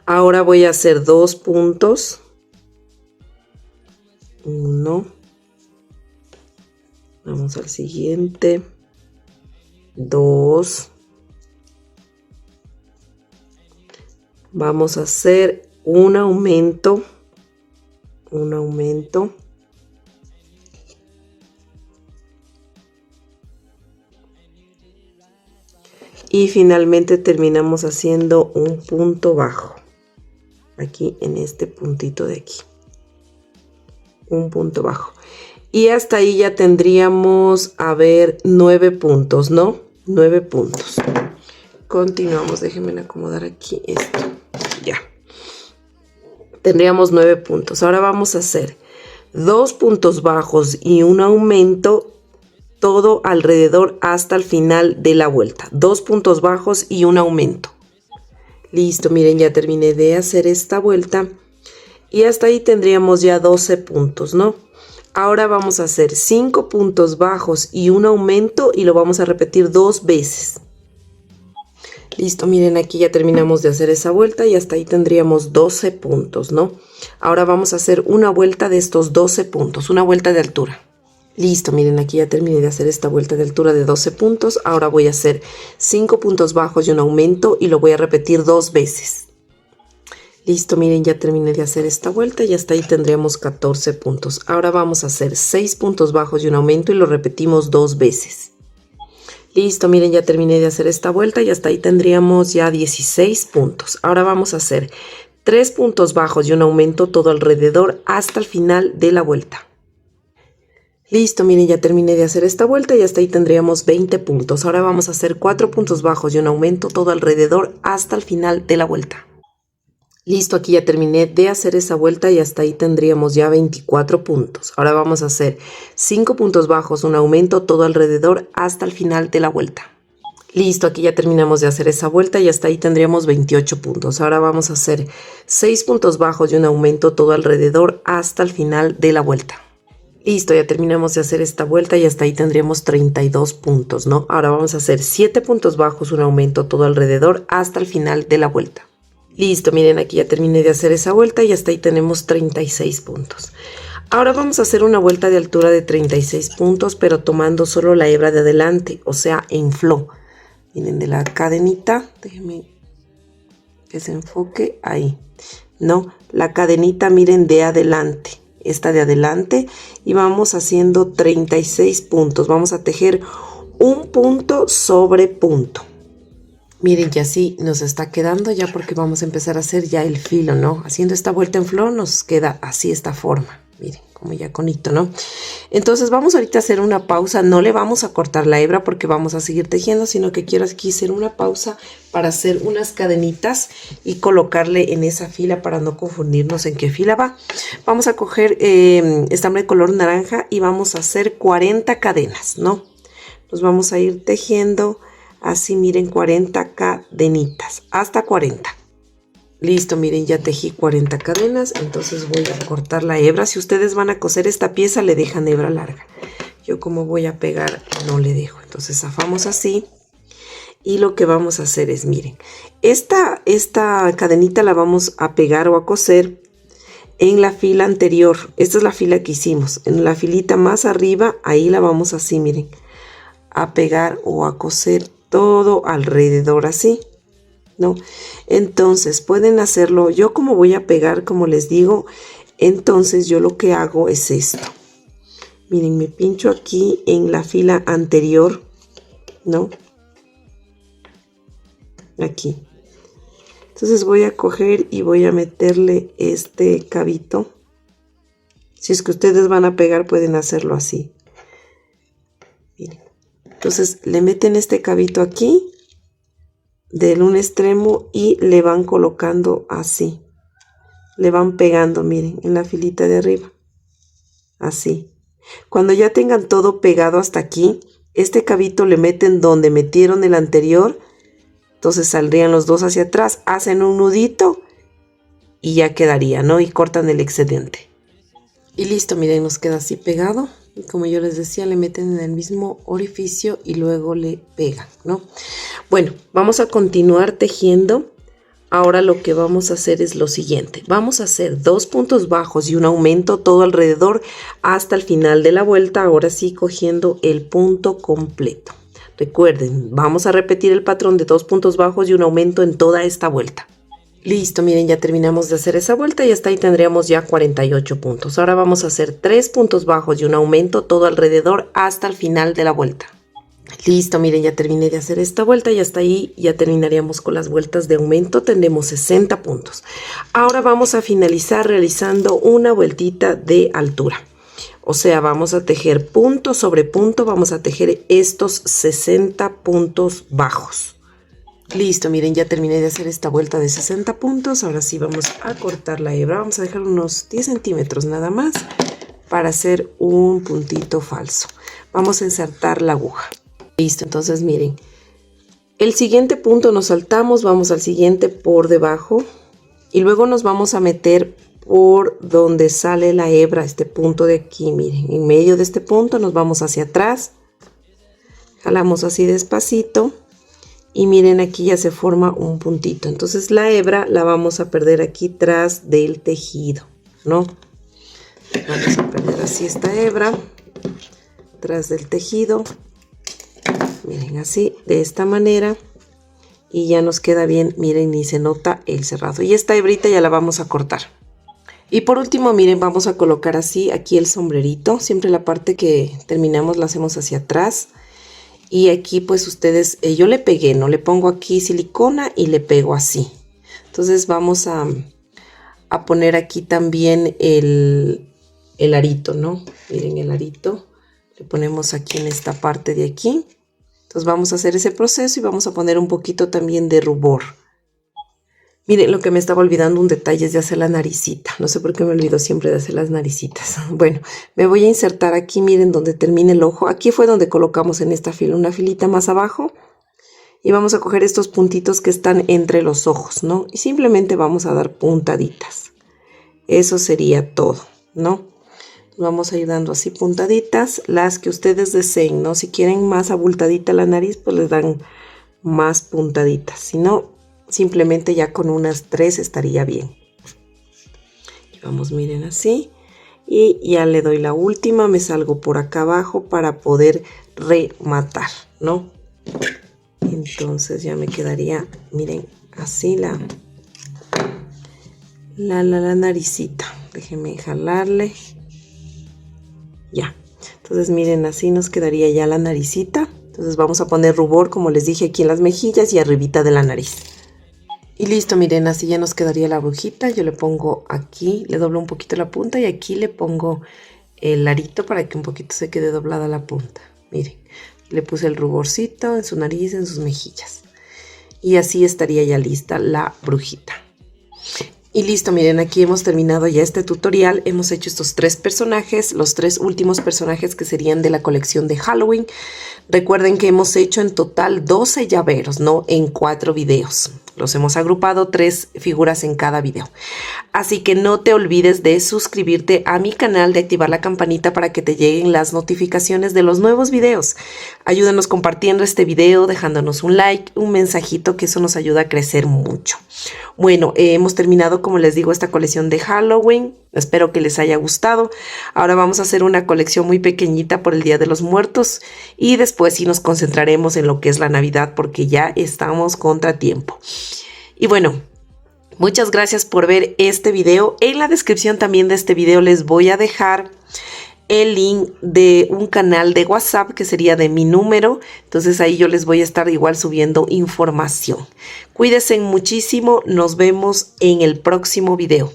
Ahora voy a hacer 2 puntos. 1. Vamos al siguiente. 2. Vamos a hacer un aumento. Un aumento. Y finalmente terminamos haciendo un punto bajo. Aquí en este puntito de aquí. Un punto bajo. Y hasta ahí ya tendríamos, a ver, 9 puntos, ¿no? 9 puntos. Continuamos. Déjenme acomodar aquí esto. Ya. Tendríamos 9 puntos. Ahora vamos a hacer 2 puntos bajos y un aumento. Todo alrededor hasta el final de la vuelta. 2 puntos bajos y un aumento. Listo, miren, ya terminé de hacer esta vuelta. Y hasta ahí tendríamos ya 12 puntos, ¿no? Ahora vamos a hacer 5 puntos bajos y un aumento. Y lo vamos a repetir 2 veces. Listo, miren, aquí ya terminamos de hacer esa vuelta. Y hasta ahí tendríamos 12 puntos, ¿no? Ahora vamos a hacer una vuelta de estos 12 puntos. Una vuelta de altura. Listo, miren, aquí ya terminé de hacer esta vuelta de altura de 12 puntos. Ahora voy a hacer 5 puntos bajos y un aumento y lo voy a repetir 2 veces. Listo, miren, ya terminé de hacer esta vuelta y hasta ahí tendríamos 14 puntos. Ahora vamos a hacer 6 puntos bajos y un aumento y lo repetimos 2 veces. Listo, miren, ya terminé de hacer esta vuelta y hasta ahí tendríamos ya 16 puntos. Ahora vamos a hacer 3 puntos bajos y un aumento todo alrededor hasta el final de la vuelta. Listo, miren, ya terminé de hacer esta vuelta y hasta ahí tendríamos 20 puntos. Ahora vamos a hacer 4 puntos bajos y un aumento todo alrededor hasta el final de la vuelta. Listo, aquí ya terminé de hacer esa vuelta y hasta ahí tendríamos ya 24 puntos. Ahora vamos a hacer 5 puntos bajos, un aumento todo alrededor hasta el final de la vuelta. Listo, aquí ya terminamos de hacer esa vuelta y hasta ahí tendríamos 28 puntos. Ahora vamos a hacer 6 puntos bajos y un aumento todo alrededor hasta el final de la vuelta. Listo, ya terminamos de hacer esta vuelta y hasta ahí tendríamos 32 puntos, ¿no? Ahora vamos a hacer 7 puntos bajos, un aumento todo alrededor hasta el final de la vuelta. Listo, miren, aquí ya terminé de hacer esa vuelta y hasta ahí tenemos 36 puntos. Ahora vamos a hacer una vuelta de altura de 36 puntos, pero tomando solo la hebra de adelante, o sea, en flow. Miren, de la cadenita, déjenme que se enfoque ahí. No, la cadenita, miren, de adelante. Esta de adelante, y vamos haciendo 36 puntos. Vamos a tejer un punto sobre punto. Miren que así nos está quedando ya, porque vamos a empezar a hacer ya el filo, ¿no? Haciendo esta vuelta en flor nos queda así esta forma. Miren, como ya conito, ¿no? Entonces vamos ahorita a hacer una pausa. No le vamos a cortar la hebra porque vamos a seguir tejiendo, sino que quiero aquí hacer una pausa para hacer unas cadenitas y colocarle en esa fila para no confundirnos en qué fila va. Vamos a coger estambre de color naranja y vamos a hacer 40 cadenas, ¿no? Nos vamos a ir tejiendo así, miren, 40 cadenitas, hasta 40. Listo, miren, ya tejí 40 cadenas, entonces voy a cortar la hebra. Si ustedes van a coser esta pieza, le dejan hebra larga. Yo como voy a pegar, no le dejo. Entonces zafamos así. Y lo que vamos a hacer es, miren, esta cadenita la vamos a pegar o a coser en la fila anterior. Esta es la fila que hicimos. En la filita más arriba, ahí la vamos así, miren, a pegar o a coser todo alrededor así, ¿no? Entonces pueden hacerlo. Yo como voy a pegar, como les digo, entonces yo lo que hago es esto. Miren, me pincho aquí en la fila anterior, ¿no? Aquí. Entonces voy a coger y voy a meterle este cabito. Si es que ustedes van a pegar, pueden hacerlo así. Miren. Entonces le meten este cabito aquí del un extremo y le van colocando así. Le van pegando, miren, en la filita de arriba. Así. Cuando ya tengan todo pegado hasta aquí, este cabito le meten donde metieron el anterior. Entonces saldrían los dos hacia atrás, hacen un nudito y ya quedaría, ¿no? Y cortan el excedente. Y listo, miren, nos queda así pegado. Y como yo les decía, le meten en el mismo orificio y luego le pegan, ¿no? Bueno, vamos a continuar tejiendo. Ahora lo que vamos a hacer es lo siguiente. Vamos a hacer 2 puntos bajos y un aumento todo alrededor hasta el final de la vuelta. Ahora sí, cogiendo el punto completo. Recuerden, vamos a repetir el patrón de 2 puntos bajos y un aumento en toda esta vuelta. Listo, miren, ya terminamos de hacer esa vuelta y hasta ahí tendríamos ya 48 puntos. Ahora vamos a hacer 3 puntos bajos y un aumento todo alrededor hasta el final de la vuelta. Listo, miren, ya terminé de hacer esta vuelta y hasta ahí ya terminaríamos con las vueltas de aumento. Tendremos 60 puntos. Ahora vamos a finalizar realizando una vueltita de altura. O sea, vamos a tejer punto sobre punto, vamos a tejer estos 60 puntos bajos. Listo, miren, ya terminé de hacer esta vuelta de 60 puntos. Ahora sí vamos a cortar la hebra. Vamos a dejar unos 10 centímetros nada más para hacer un puntito falso. Vamos a insertar la aguja. Listo, entonces miren, el siguiente punto nos saltamos, vamos al siguiente por debajo y luego nos vamos a meter por donde sale la hebra, este punto de aquí, miren, en medio de este punto nos vamos hacia atrás, jalamos así despacito y miren, aquí ya se forma un puntito. Entonces la hebra la vamos a perder aquí tras del tejido, ¿no? Vamos a perder así esta hebra tras del tejido. Miren, así, de esta manera. Y ya nos queda bien, miren, ni se nota el cerrado. Y esta hebrita ya la vamos a cortar. Y por último, miren, vamos a colocar así aquí el sombrerito. Siempre la parte que terminamos la hacemos hacia atrás. Y aquí pues ustedes, yo le pegué, ¿no? Le pongo aquí silicona y le pego así. Entonces vamos a poner aquí también el arito, ¿no? Miren el arito. Le ponemos aquí en esta parte de aquí. Entonces vamos a hacer ese proceso y vamos a poner un poquito también de rubor. Miren, lo que me estaba olvidando, un detalle es de hacer la naricita. No sé por qué me olvido siempre de hacer las naricitas. Bueno, me voy a insertar aquí, miren, donde termina el ojo. Aquí fue donde colocamos en esta fila una filita más abajo. Y vamos a coger estos puntitos que están entre los ojos, ¿no? Y simplemente vamos a dar puntaditas. Eso sería todo, ¿no? Vamos a ir dando así puntaditas, las que ustedes deseen, ¿no? Si quieren más abultadita la nariz, pues les dan más puntaditas. Si no, simplemente ya con unas 3 estaría bien. Y vamos, miren así. Y ya le doy la última, me salgo por acá abajo para poder rematar, ¿no? Entonces ya me quedaría, miren, así la naricita. Déjenme jalarle. Ya, entonces miren, así nos quedaría ya la naricita. Entonces vamos a poner rubor, como les dije, aquí en las mejillas y arribita de la nariz. Y listo, miren, así ya nos quedaría la brujita. Yo le pongo aquí, le doblo un poquito la punta y aquí le pongo el arito para que un poquito se quede doblada la punta. Miren, le puse el ruborcito en su nariz, en sus mejillas. Y así estaría ya lista la brujita. Y listo, miren, aquí hemos terminado ya este tutorial. Hemos hecho estos 3 personajes, los 3 últimos personajes que serían de la colección de Halloween. Recuerden que hemos hecho en total 12 llaveros, ¿no? En 4 videos. Los hemos agrupado 3 figuras en cada video. Así que no te olvides de suscribirte a mi canal, de activar la campanita para que te lleguen las notificaciones de los nuevos videos. Ayúdanos compartiendo este video, dejándonos un like, un mensajito, que eso nos ayuda a crecer mucho. Bueno, hemos terminado, como les digo, esta colección de Halloween. Espero que les haya gustado. Ahora vamos a hacer una colección muy pequeñita por el Día de los Muertos y después sí nos concentraremos en lo que es la Navidad, porque ya estamos contratiempo. Y bueno, muchas gracias por ver este video. En la descripción también de este video les voy a dejar el link de un canal de WhatsApp que sería de mi número. Entonces ahí yo les voy a estar igual subiendo información. Cuídense muchísimo. Nos vemos en el próximo video.